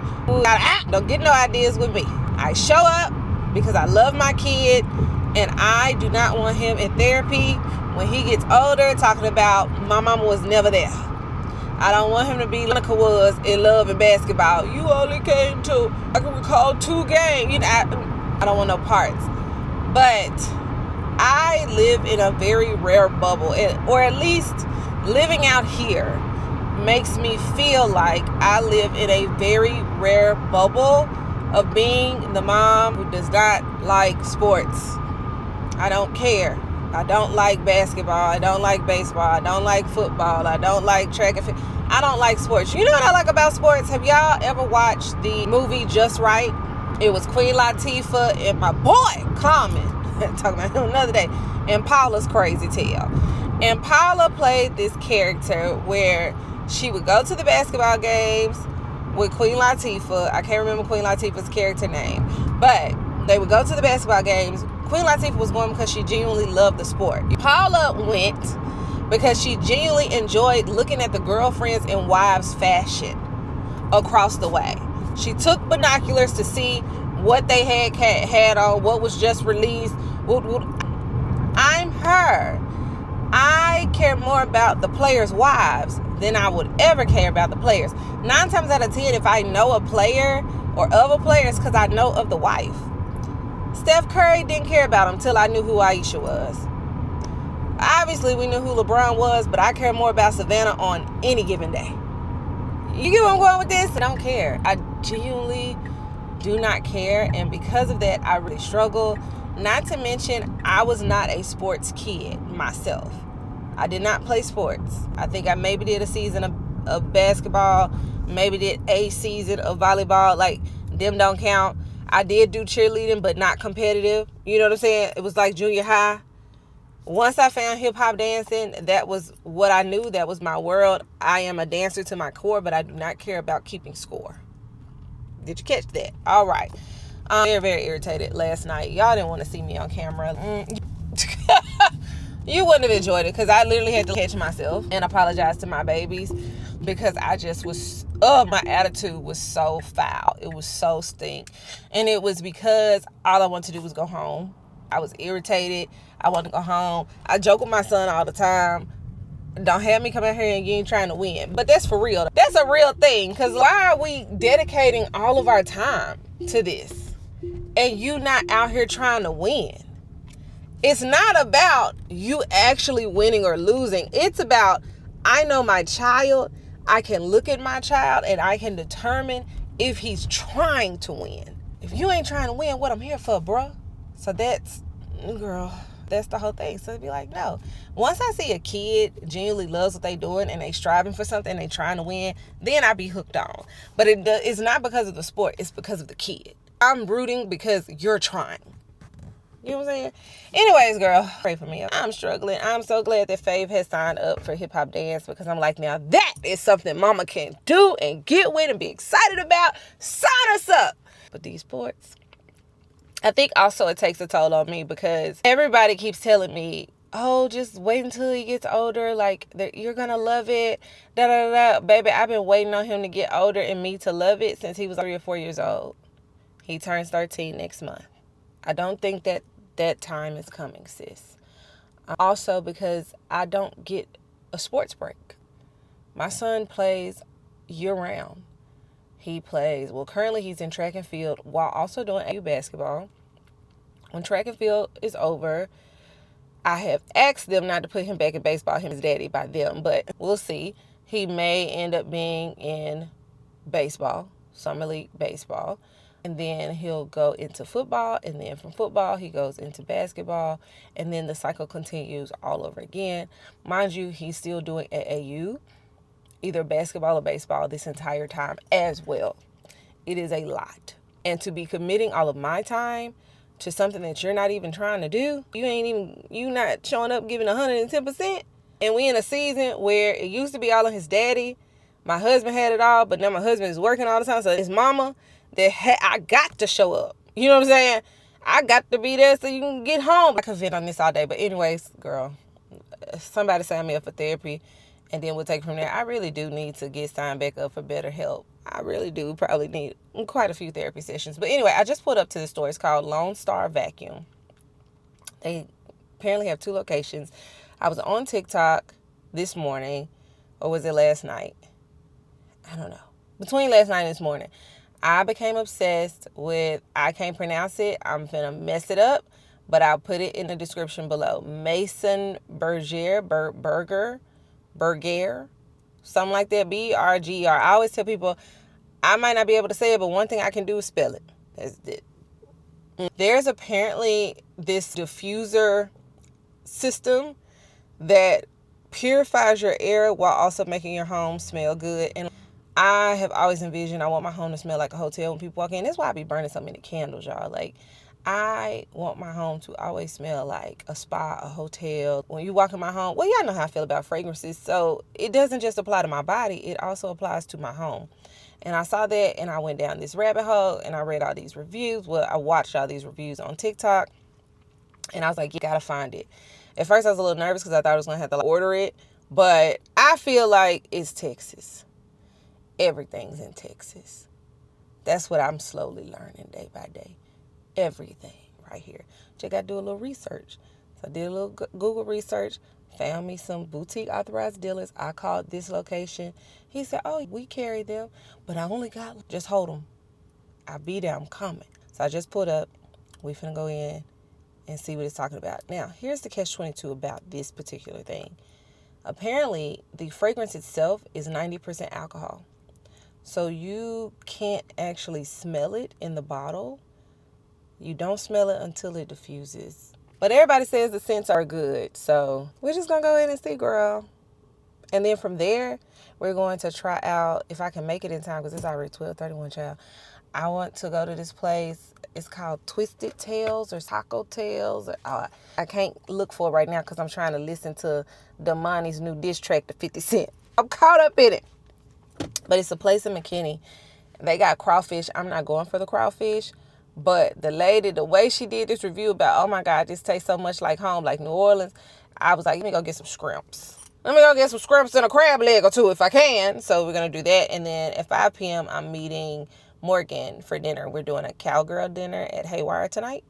don't get no ideas with me. I show up because I love my kid and I do not want him in therapy when he gets older talking about my mama was never there. I don't want him to be like Monica was in love and basketball. You only came to, I can recall 2 games. You know, I don't want no parts. But I live in a very rare bubble, or at least living out here makes me feel like I live in a very rare bubble of being the mom who does not like sports. I don't care. I don't like basketball. I don't like baseball. I don't like football. I don't like track and field. I don't like sports. You know what I like about sports? Have y'all ever watched the movie Just Right? It was Queen Latifah and my boy Common talking about him another day, and Paula's crazy tail. And Paula played this character where she would go to the basketball games with Queen Latifah. I can't remember Queen Latifah's character name, but they would go to the basketball games. Queen Latifah was going because she genuinely loved the sport. Paula went because she genuinely enjoyed looking at the girlfriends and wives fashion across the way. She took binoculars to see what they had on, what was just released. I'm her. I care more about the players' wives than I would ever care about the players. 9 times out of 10, if I know a player or of a player, it's because I know of the wife. Steph Curry didn't care about him until I knew who Aisha was. Obviously, we knew who LeBron was, but I care more about Savannah on any given day. You get where I'm going with this? I don't care. I genuinely do not care, and because of that, I really struggle. Not to mention, I was not a sports kid myself. I did not play sports. I think I maybe did a season of basketball, maybe did a season of volleyball. Like, them don't count. I did do cheerleading, but not competitive. You know what I'm saying? It was like junior high. Once I found hip hop dancing, that was what I knew. That was my world. I am a dancer to my core, but I do not care about keeping score. Did you catch that? All right. I'm very, very irritated last night. Y'all didn't want to see me on camera. You wouldn't have enjoyed it because I literally had to catch myself and apologize to my babies because I just was, my attitude was so foul. It was so stink. And it was because all I wanted to do was go home. I was irritated. I wanted to go home. I joke with my son all the time. Don't have me come out here and you ain't trying to win. But that's for real. That's a real thing. Because why are we dedicating all of our time to this? And you not out here trying to win? It's not about you actually winning or losing. It's about, I know my child. I can look at my child and I can determine if he's trying to win. If you ain't trying to win, what I'm here for, bruh? So that's, girl, that's the whole thing. So it'd be like, no. Once I see a kid genuinely loves what they doing and they striving for something, they trying to win, then I be hooked on. But it's not because of the sport. It's because of the kid. I'm rooting because you're trying. You know what I'm saying? Anyways, girl, pray for me. I'm struggling. I'm so glad that Fave has signed up for hip hop dance because I'm like, now that is something mama can do and get with and be excited about. Sign us up. But these sports, I think also it takes a toll on me because everybody keeps telling me, oh, just wait until he gets older. Like, you're going to love it. Da, da, da. Baby, I've been waiting on him to get older and me to love it since he was 3 or 4 years old. He turns 13 next month. I don't think that time is coming, sis. Also because I don't get a sports break. My son plays year-round. He plays, currently he's in track and field while also doing AU basketball. When track and field is over, I have asked them not to put him back in baseball, him and his daddy by them, but we'll see. He may end up being in baseball, summer league baseball. And then he'll go into football, and then from football, he goes into basketball, and then the cycle continues all over again. Mind you, he's still doing AAU, either basketball or baseball this entire time as well. It is a lot. And to be committing all of my time to something that you're not even trying to do, you not showing up giving 110%. And we in a season where it used to be all on his daddy. My husband had it all, but now my husband is working all the time, so his mama, I got to show up. You know what I'm saying? I got to be there so you can get home. I could vent on this all day. But anyways, girl, somebody sign me up for therapy and then we'll take it from there. I really do need to get signed back up for better help. I really do probably need quite a few therapy sessions. But anyway, I just pulled up to the store. It's called Lone Star Vacuum. They apparently have 2 locations. I was on TikTok this morning, or was it last night? I don't know. Between last night and this morning. I became obsessed with, I can't pronounce it. I'm finna mess it up, but I'll put it in the description below. Maison Berger, Berger, something like that, B-R-G-R. I always tell people, I might not be able to say it, but one thing I can do is spell it. That's it. There's apparently this diffuser system that purifies your air while also making your home smell good. And I have always envisioned I want my home to smell like a hotel when people walk in. That's why I be burning so many candles, y'all. Like, I want my home to always smell like a spa, a hotel. When you walk in my home, well, y'all know how I feel about fragrances. So it doesn't just apply to my body. It also applies to my home. And I saw that and I went down this rabbit hole and I read all these reviews. Well, I watched all these reviews on TikTok and I was like, you gotta find it. At first I was a little nervous because I thought I was gonna have to order it. But I feel like it's Texas. Everything's in Texas. That's what I'm slowly learning day by day. Everything right here. Just got to do a little research. So I did a little Google research, found me some boutique authorized dealers. I called this location. He said, oh, we carry them, but I only got, just hold them. I'll be there, I'm coming. So I just pulled up. We finna go in and see what it's talking about. Now, here's the catch-22 about this particular thing. Apparently, the fragrance itself is 90% alcohol. So you can't actually smell it in the bottle. You don't smell it until it diffuses. But everybody says the scents are good. So we're just going to go in and see, girl. And then from there, we're going to try out, if I can make it in time, because it's already 12:31, child. I want to go to this place. It's called Twisted Tales or Taco Tales. I can't look for it right now because I'm trying to listen to Damani's new diss track to 50 Cent. I'm caught up in it. But it's a place in McKinney. They got crawfish. I'm not going for the crawfish. But the lady, the way she did this review about, oh my God, this tastes so much like home, like New Orleans, I was like, let me go get some shrimps. Let me go get some shrimps and a crab leg or two if I can. So we're going to do that. And then at 5 p.m., I'm meeting Morgan for dinner. We're doing a Cowgirl dinner at Haywire tonight.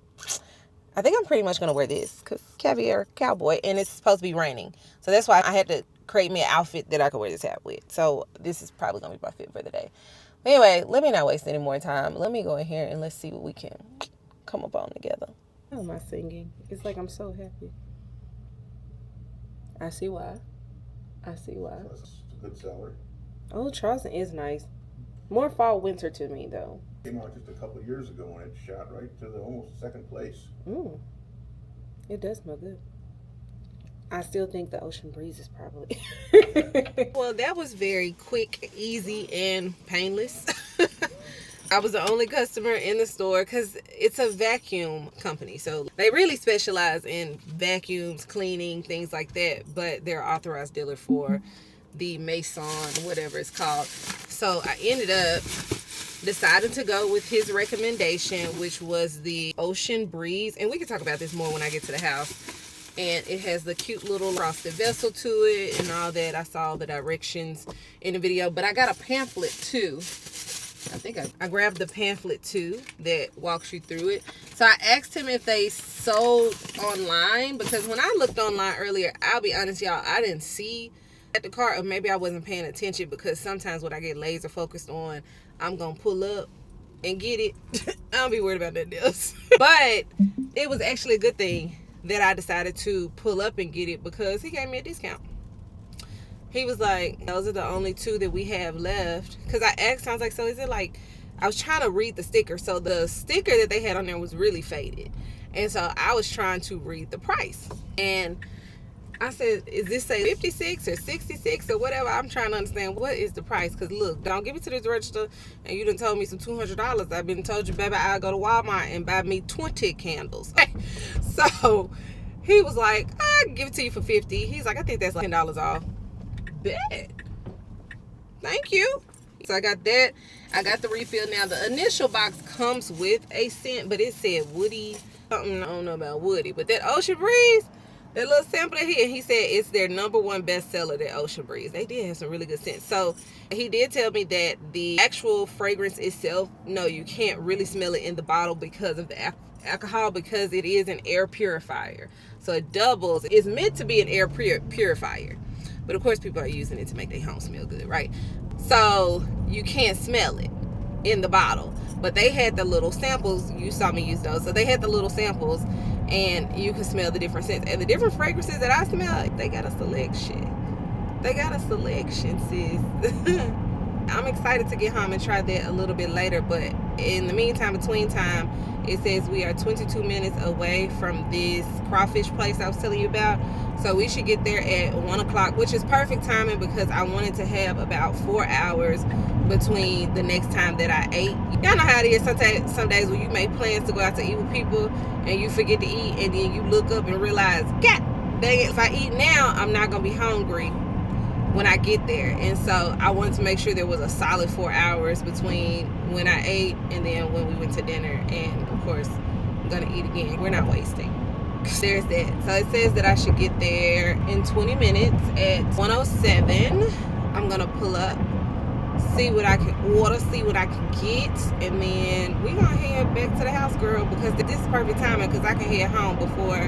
I think I'm pretty much going to wear this because caviar cowboy, and it's supposed to be raining. So that's why I had to create me an outfit that I could wear this hat with. So this is probably going to be my fit for the day. But anyway, let me not waste any more time. Let me go in here and let's see what we can come up on together. How am I singing? It's like I'm so happy. I see why. It's a good salary. Oh, Charleston is nice. More fall winter to me though. Came out just a couple of years ago and it shot right to the almost second place. It does smell good. I still think the ocean breeze is probably. Well, that was very quick, easy, and painless. I was the only customer in the store because it's a vacuum company. So they really specialize in vacuums, cleaning, things like that. But they're authorized dealer for the Maison, whatever it's called. So I ended up deciding to go with his recommendation, which was the Ocean Breeze. And we can talk about this more when I get to the house. And it has the cute little frosted vessel to it and all that. I saw the directions in the video. But I got a pamphlet too. I think I grabbed the pamphlet too that walks you through it. So I asked him if they sold online, because when I looked online earlier, I'll be honest, y'all, I didn't see at the cart, or maybe I wasn't paying attention, because sometimes when I get laser focused on, I'm gonna pull up and get it. I don't be worried about nothing else. But it was actually a good thing that I decided to pull up and get it, because he gave me a discount. He was like, those are the only two that we have left. Because I asked him, I was like, so is it like, I was trying to read the sticker. So the sticker that they had on there was really faded. And so I was trying to read the price. And I said, is this say 56 or 66 or whatever? I'm trying to understand what is the price. Because look, don't give me to this register and you done told me some $200. I've been told you, baby, I'll go to Walmart and buy me 20 candles. So he was like, I can give it to you for 50. He's like, I think that's like $10 off. Bet. Thank you. So I got that. I got the refill. Now the initial box comes with a scent, but it said woody something. I don't know about woody, but that Ocean Breeze, that little sample here, he said it's their #1 bestseller, that Ocean Breeze. They did have some really good scents. So he did tell me that the actual fragrance itself, no, you can't really smell it in the bottle because of the alcohol, because it is an air purifier. So it doubles. It's meant to be an air purifier. But of course, people are using it to make their home smell good, right? So you can't smell it in the bottle. But they had the little samples. You saw me use those. So they had the little samples, and you can smell the different scents. And the different fragrances that I smell, they got a selection. They got a selection, sis. I'm excited to get home and try that a little bit later. But in the meantime, between time, it says we are 22 minutes away from this crawfish place I was telling you about. So we should get there at 1 o'clock, which is perfect timing, because I wanted to have about 4 hours between the next time that I ate. Y'all know how it is some days when you make plans to go out to eat with people and you forget to eat, and then you look up and realize, God dang it, if I eat now, I'm not going to be hungry when I get there. And so I wanted to make sure there was a solid 4 hours between when I ate and then when we went to dinner. And of course, I'm gonna eat again. We're not wasting. There's that. So it says that I should get there in 20 minutes at 1:07. I'm gonna pull up, see what I can order, see what I can get, and then we're gonna head back to the house, girl, because this is perfect timing, because I can head home before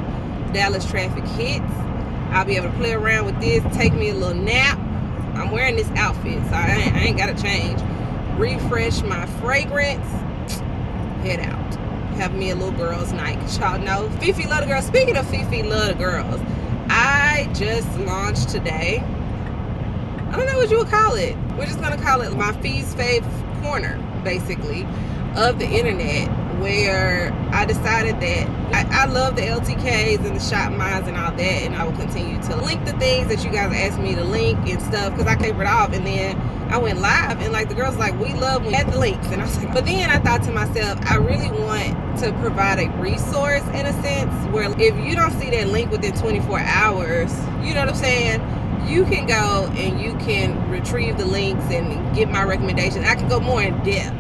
Dallas traffic hits. I'll be able to play around with this, take me a little nap. I'm wearing this outfit, so I ain't gotta change. Refresh my fragrance, head out. Have me a little girls' night. Y'all know Fifi love the girls. Speaking of Fifi love the girls, I just launched today. I don't know what you would call it. We're just gonna call it my Fave corner, basically, of the internet, where I decided that I love the LTKs and the shop minds and all that, and I will continue to link the things that you guys asked me to link and stuff, because I papered off, and then I went live, and like the girls like, we love when you add the links, and I was like, but then I thought to myself, I really want to provide a resource in a sense where if you don't see that link within 24 hours, you know what I'm saying, you can go and you can retrieve the links and get my recommendation. I can go more in depth.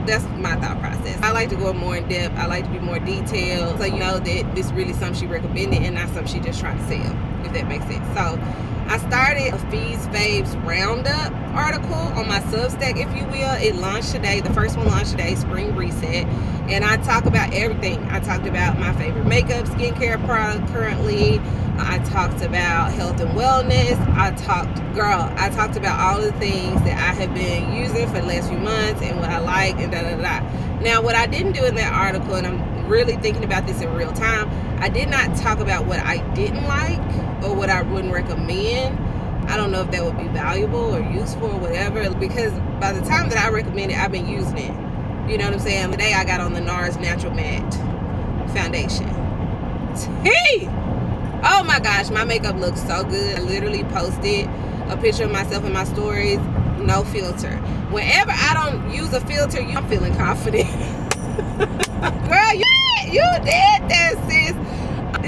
That's my thought process. I like to go more in depth. I like to be more detailed, so you know that this really something she recommended and not something she just trying to sell, if that makes sense. So I started a Faves Roundup article on my Substack, if you will. It launched today. The first one launched today, Spring Reset. And I talk about everything. I talked about my favorite makeup, skincare product currently. I talked about health and wellness. I talked about all the things that I have been using for the last few months and what I like and da-da-da. Now, what I didn't do in that article, and I'm really thinking about this in real time, I did not talk about what I didn't like or what I wouldn't recommend. I don't know if that would be valuable or useful or whatever, because by the time that I recommend it, I've been using it. You know what I'm saying? Today I got on the NARS Natural Matte Foundation. Oh my gosh, my makeup looks so good. I literally posted a picture of myself in my stories, no filter. Whenever I don't use a filter, I'm feeling confident. Girl, you did that, sis.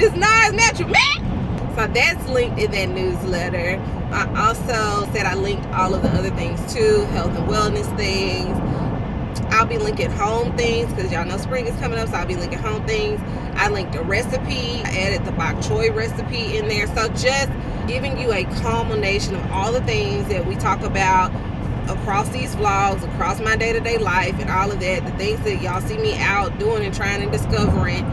It's NARS Natural Matte. So that's linked in that newsletter. I also said I linked all of the other things too, health and wellness things. I'll be linking home things because y'all know spring is coming up, so I'll be linking home things. I linked a recipe. I added the bok choy recipe in there. So just giving you a culmination of all the things that we talk about across these vlogs, across my day-to-day life and all of that, the things that y'all see me out doing and trying and discovering,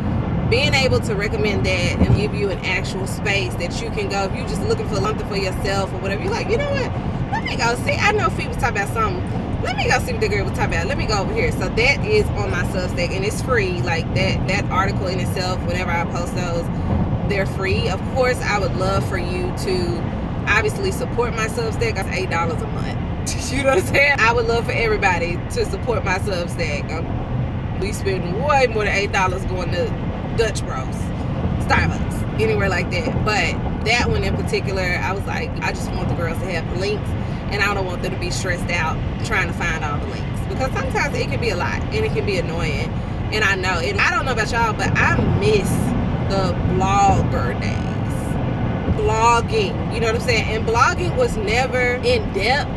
being able to recommend that and give you an actual space that you can go. If you're just looking for something for yourself or whatever, you're like, you know what, let me go see. I know Fee was talking about something. Let me go see what the girl was talking about. Let me go over here. So that is on my Substack, and it's free. Like that article in itself, whenever I post those, they're free. Of course, I would love for you to obviously support my Substack. That's $8 a month. You know what I'm saying? I would love for everybody to support my Substack. We spend way more than $8 going to Dutch Bros, Starbucks, anywhere like that. But that one in particular, I was like, I just want the girls to have the links, and I don't want them to be stressed out trying to find all the links, because sometimes it can be a lot and it can be annoying. And I know, and I don't know about y'all, but I miss the blogger days. Blogging, you know what I'm saying? And blogging was never in depth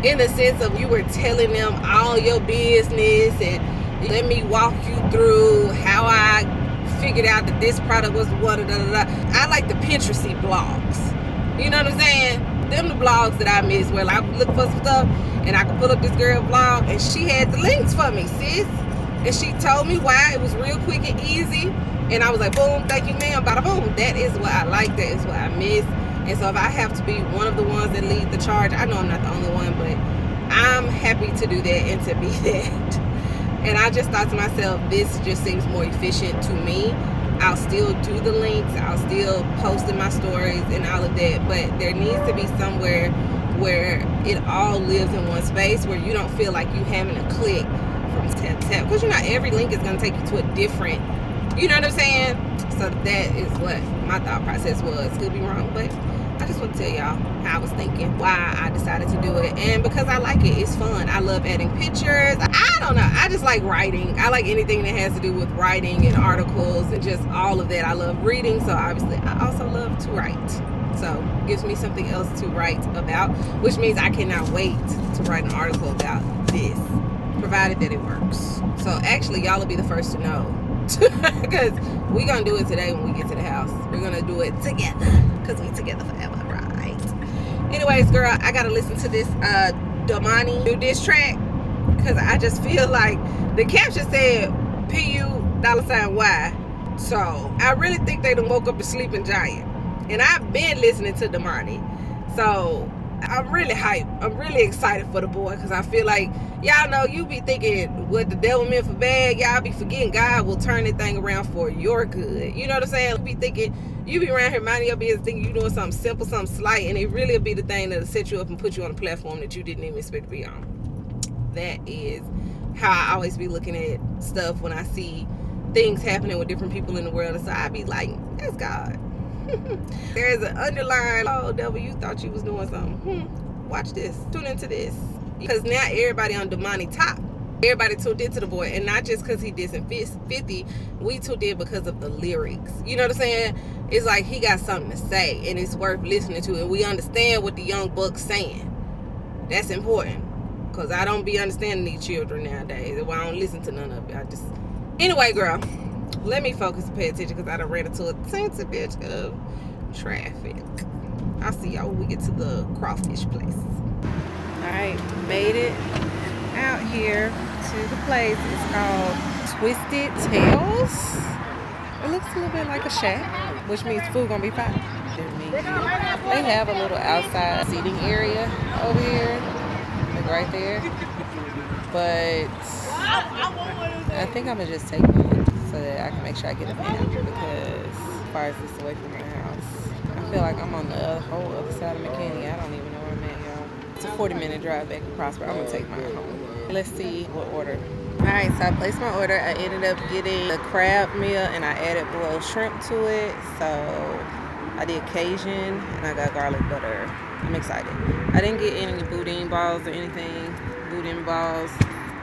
in the sense of you were telling them all your business and let me walk you through how I figured out that this product was what. I like the Pinteresty blogs. You know what I'm saying? Them the blogs that I miss, where I look for some stuff and I could pull up this girl blog and she had the links for me, sis. And she told me why. It was real quick and easy. And I was like, boom, thank you, ma'am, bada boom. That is what I like. That is what I miss. And so if I have to be one of the ones that lead the charge, I know I'm not the only one, but I'm happy to do that and to be that. And I just thought to myself, this just seems more efficient to me. I'll still do the links, I'll still post in my stories and all of that, but there needs to be somewhere where it all lives in one space, where you don't feel like you having to click from tap to tap, because you know every link is going to take you to a different, you know what I'm saying? So that is what my thought process was. Could be wrong, but I just want to tell y'all how I was thinking, why I decided to do it, and because I like it. It's fun. I love adding pictures. I don't know. I just like writing. I like anything that has to do with writing and articles and just all of that. I love reading, so obviously I also love to write. So it gives me something else to write about, which means I cannot wait to write an article about this, provided that it works. So actually, y'all will be the first to know. Because we're going to do it today when we get to the house. We're going to do it together. Because we together forever, right? Anyways, girl, I got to listen to this Domani new diss track. Because I just feel like the caption said PU$Y. So I really think they done woke up a sleeping giant. And I've been listening to Domani. So I'm really hyped. I'm really excited for the boy, because I feel like, y'all know, you be thinking what the devil meant for bad, y'all be forgetting God will turn that thing around for your good. You know what I'm saying? You be thinking, you be around here minding your business, thinking you doing something simple, something slight, and it really will be the thing that'll set you up and put you on a platform that you didn't even expect to be on. That is how I always be looking at stuff when I see things happening with different people in the world. And so I be like, that's God. There's an underlying, oh, devil, you thought you was doing something. Watch this. Tune into this. Because now everybody on Damani top. Everybody tuned into the boy. And not just because he did some 50. We tuned in because of the lyrics. You know what I'm saying? It's like he got something to say. And it's worth listening to. And we understand what the young buck's saying. That's important. Because I don't be understanding these children nowadays. Well, I don't listen to none of it. I just... Anyway, girl. Let me focus and pay attention because I done ran into a tainted bitch of traffic. I'll see y'all when we get to the Crawfish place. Alright, made it out here to the place. It's called Twisted Tales. It looks a little bit like a shack, which means food gonna be fine. They have a little outside seating area over here, like right there. But I think I'm gonna just take one so that I can make sure I get a nap because as far as this away from my house, I feel like I'm on the whole other side of McKinney. I don't even know where I'm at, y'all. It's a 40-minute drive back to Prosper. I'm gonna take mine home. Let's see what order. Alright, so I placed my order. I ended up getting a crab meal and I added boiled shrimp to it. So I did Cajun and I got garlic butter. I'm excited. I didn't get any boudin balls or anything. Boudin balls.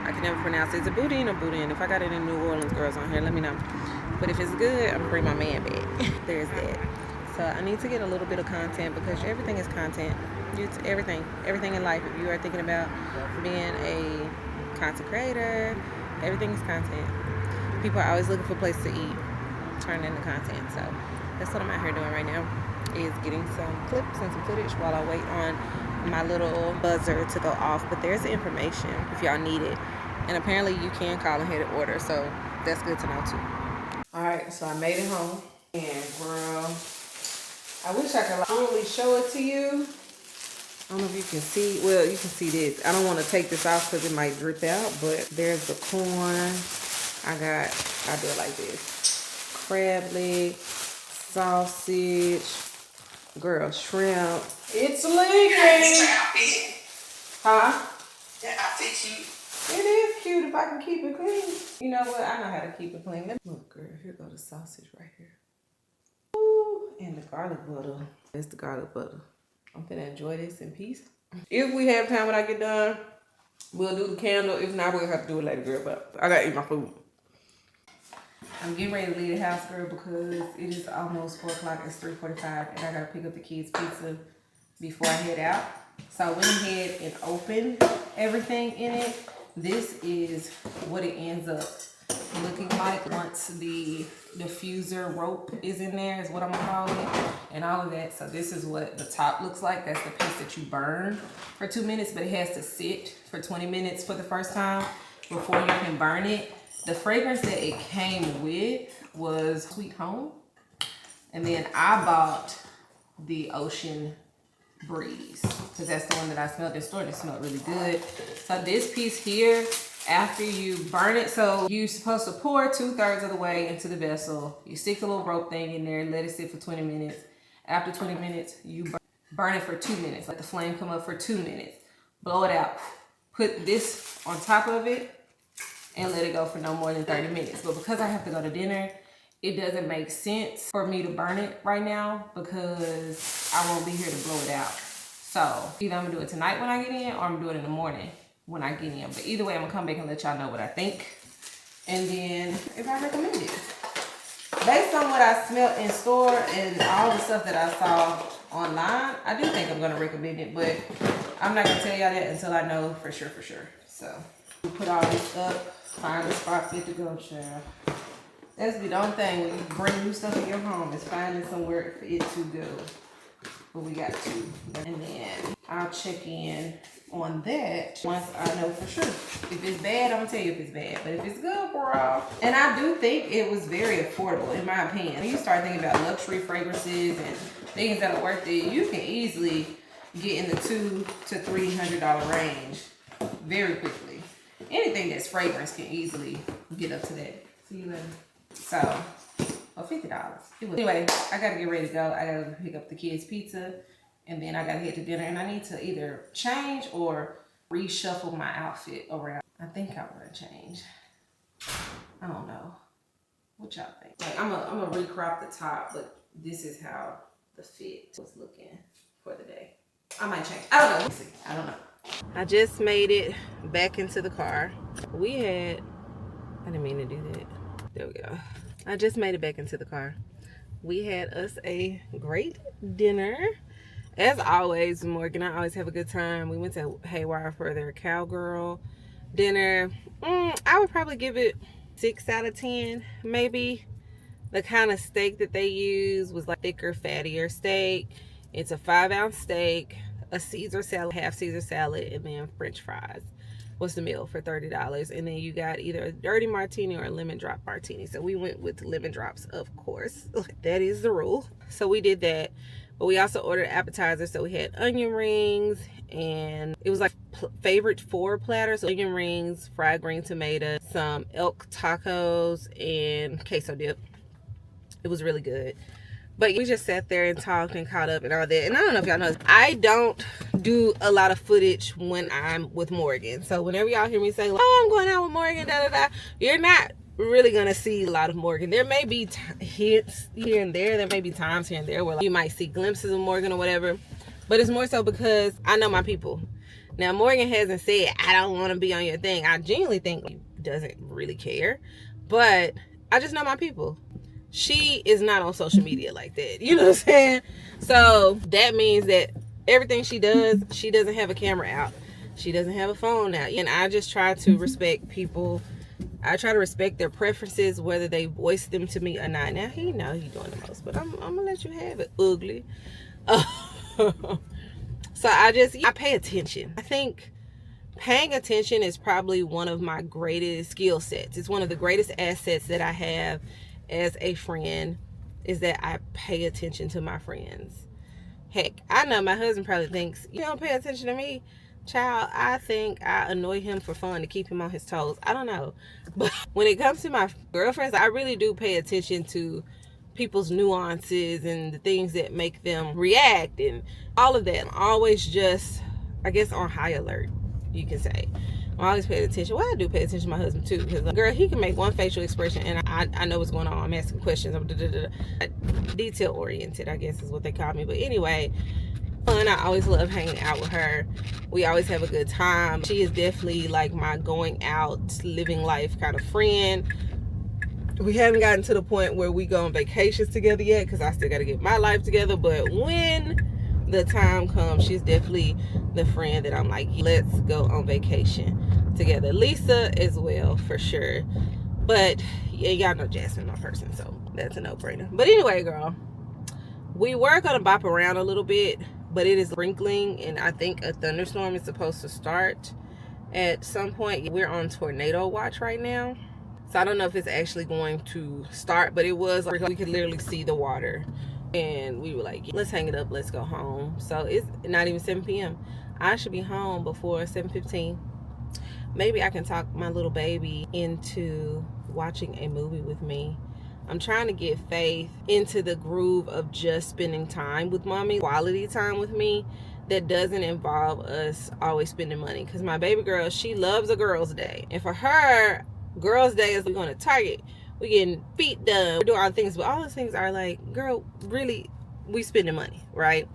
I can never pronounce it. Is it boudin or boudin? If I got any New Orleans girls on here, let me know. But if it's good, I'm gonna bring my man back. There's that. So I need to get a little bit of content because everything is content. It's everything in life. If you are thinking about being a content creator, everything is content. People are always looking for a place to eat, turn into content. So that's what I'm out here doing right now, is getting some clips and some footage while I wait on my little buzzer to go off. But there's information if y'all need it. And apparently you can call ahead of order, so that's good to know too. Alright, so I made it home. And girl, I wish I could fully show it to you. I don't know if you can see. Well, you can see this. I don't want to take this off because it might drip out, but there's the corn. I do it like this. Crab leg, sausage, girl, shrimp. It's leaking. Huh? That outfit cute. It is cute if I can keep it clean. You know what? I know how to keep it clean. Look, girl, here go the sausage right here. Ooh, and the garlic butter. That's the garlic butter. I'm gonna enjoy this in peace. If we have time when I get done, we'll do the candle. If not, we'll have to do it later, girl. But I gotta eat my food. I'm getting ready to leave the house, girl, because it is almost 4 o'clock. It's 3:45, and I gotta pick up the kids' pizza before I head out. So I went ahead and opened everything in it. This is what it ends up looking like once the diffuser rope is in there, is what I'm gonna call it, and all of that. So this is what the top looks like. That's the piece that you burn for 2 minutes, but it has to sit for 20 minutes for the first time before you can burn it. The fragrance that it came with was Sweet Home, and then I bought the Ocean Breeze because that's the one that I smelled in the store. It smelled really good. So this piece here, after you burn it, so you're supposed to pour 2/3 of the way into the vessel. You stick the little rope thing in there, let it sit for 20 minutes. After 20 minutes, you burn it for 2 minutes. Let the flame come up for 2 minutes. Blow it out. Put this on top of it and let it go for no more than 30 minutes. But because I have to go to dinner, it doesn't make sense for me to burn it right now because I won't be here to blow it out. So either I'm gonna do it tonight when I get in, or I'm gonna do it in the morning when I get in. But either way, I'm gonna come back and let y'all know what I think. And then if I recommend it. Based on what I smelled in store and all the stuff that I saw online, I do think I'm gonna recommend it, but I'm not gonna tell y'all that until I know for sure. So we put all this up, find the spot fit to go, child. That's the only thing when you bring new stuff in your home is finding somewhere for it to go. But we got to. And then I'll check in on that once I know for sure. If it's bad, I'm gonna tell you if it's bad. But if it's good, bro. And I do think it was very affordable, in my opinion. When you start thinking about luxury fragrances and things that are worth it, you can easily get in the $200 to $300 range very quickly. Anything that's fragrance can easily get up to that. See you later. So, $50. Anyway, I gotta get ready to go. I gotta pick up the kids' pizza, and then I gotta head to dinner. And I need to either change or reshuffle my outfit around. I think I want to change. I don't know. What y'all think? Like, I'm gonna recrop the top, but this is how the fit was looking for the day. I might change. I don't know. We'll see. I don't know. I just made it back into the car. I didn't mean to do that. There we go. I just made it back into the car. We had us a great dinner. As always, Morgan, I always have a good time. We went to Haywire for their Cowgirl dinner. I would probably give it 6 out of 10, maybe. The kind of steak that they use was like thicker, fattier steak. It's a 5-ounce steak, a Caesar salad, half Caesar salad, and then French fries. Was the meal for $30, and then you got either a dirty martini or a lemon drop martini. So we went with lemon drops, of course. That is the rule. So we did that, but we also ordered appetizers. So we had onion rings, and it was like favorite 4 platters: so onion rings, fried green tomato, some elk tacos, and queso dip. It was really good. But we just sat there and talked and caught up and all that. And I don't know if y'all know this, I don't do a lot of footage when I'm with Morgan. So whenever y'all hear me say, oh, I'm going out with Morgan, you're not really going to see a lot of Morgan. There may be hits here and there. There may be times here and there where you might see glimpses of Morgan or whatever. But it's more so because I know my people. Now, Morgan hasn't said, I don't want to be on your thing. I genuinely think he doesn't really care. But I just know my people. She is not on social media like that. You know what I'm saying? So that means that everything she does, she doesn't have a camera out. She doesn't have a phone out. And I just try to respect people. I try to respect their preferences, whether they voice them to me or not. Now, he know he doing the most, but I'm going to let you have it, ugly. So I pay attention. I think paying attention is probably one of my greatest skill sets. It's one of the greatest assets that I have as a friend, is that I pay attention to my friends. Heck, I know my husband probably thinks, you don't pay attention to me. Child, I think I annoy him for fun to keep him on his toes. I don't know. But when it comes to my girlfriends, I really do pay attention to people's nuances and the things that make them react and all of that. I'm always just, I guess, on high alert, you can say. I'm always paying attention. Well, I do pay attention to my husband too, because girl, he can make one facial expression and I know what's going on. I'm asking questions. I'm detail oriented, I guess is what they call me. But anyway, fun. I always love hanging out with her. We always have a good time. She is definitely like my going out, living life kind of friend. We haven't gotten to the point where we go on vacations together yet, because I still got to get my life together. But when the time comes, she's definitely the friend that I'm like, let's go on vacation together. Lisa as well, for sure. But yeah, y'all know Jasmine, my person, so that's a no-brainer. But anyway, girl, we were gonna bop around a little bit, but it is sprinkling, and I think a thunderstorm is supposed to start at some point. We're on tornado watch right now, so I don't know if it's actually going to start, but it was like we could literally see the water. And we were like, let's hang it up, let's go home. So it's not even 7 p.m. I should be home before 7:15. Maybe I can talk my little baby into watching a movie with me. I'm trying to get Faith into the groove of just spending time with mommy, quality time with me, that doesn't involve us always spending money. Because my baby girl, she loves a girl's day. And for her, girl's day is we're going to Target. We getting feet done, we're doing all things, but all those things are like, girl, really, we spending money, right?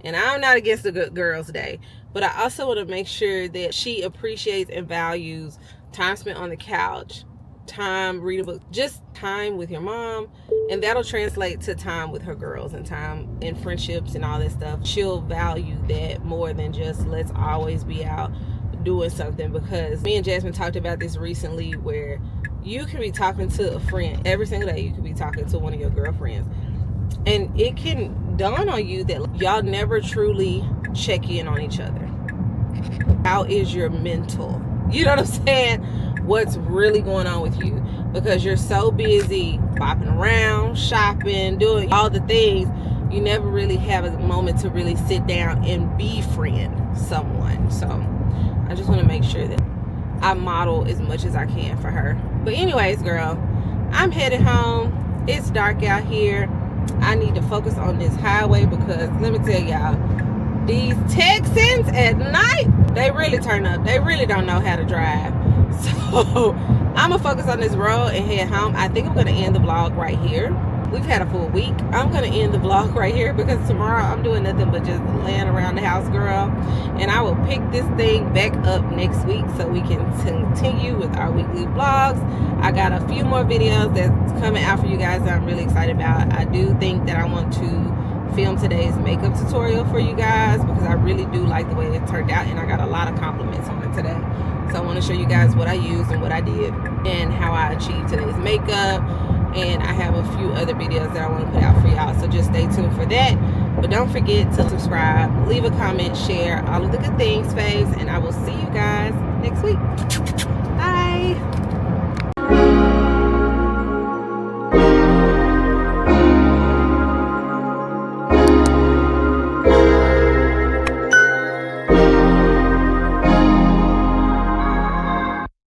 And I'm not against the good girls' day, but I also want to make sure that she appreciates and values time spent on the couch, time reading books, just time with your mom, and that'll translate to time with her girls and time in friendships and all that stuff. She'll value that more than just let's always be out doing something, because me and Jasmine talked about this recently, where you can be talking to a friend every single day. You could be talking to one of your girlfriends, and it can dawn on you that y'all never truly check in on each other. How is your mental? You know what I'm saying? What's really going on with you? Because you're so busy bopping around, shopping, doing all the things, you never really have a moment to really sit down and befriend someone. So I just want to make sure that I model as much as I can for her. But anyways, girl, I'm headed home. It's dark out here. I need to focus on this highway, because let me tell y'all, these Texans at night, they really turn up. They really don't know how to drive. So I'm gonna focus on this roll and head home. I think I'm gonna end the vlog right here. We've had a full week. I'm gonna end the vlog right here because tomorrow I'm doing nothing but just laying around the house, girl. And I will pick this thing back up next week so we can continue with our weekly vlogs. I got a few more videos that's coming out for you guys that I'm really excited about. I do think that I want to film today's makeup tutorial for you guys because I really do like the way it turned out, and I got a lot of compliments on it today. So I want to show you guys what I used and what I did and how I achieved today's makeup. And I have a few other videos that I want to put out for y'all, so just stay tuned for that. But don't forget to subscribe, leave a comment, share all of the good things, faves, and I will see you guys next week. Bye.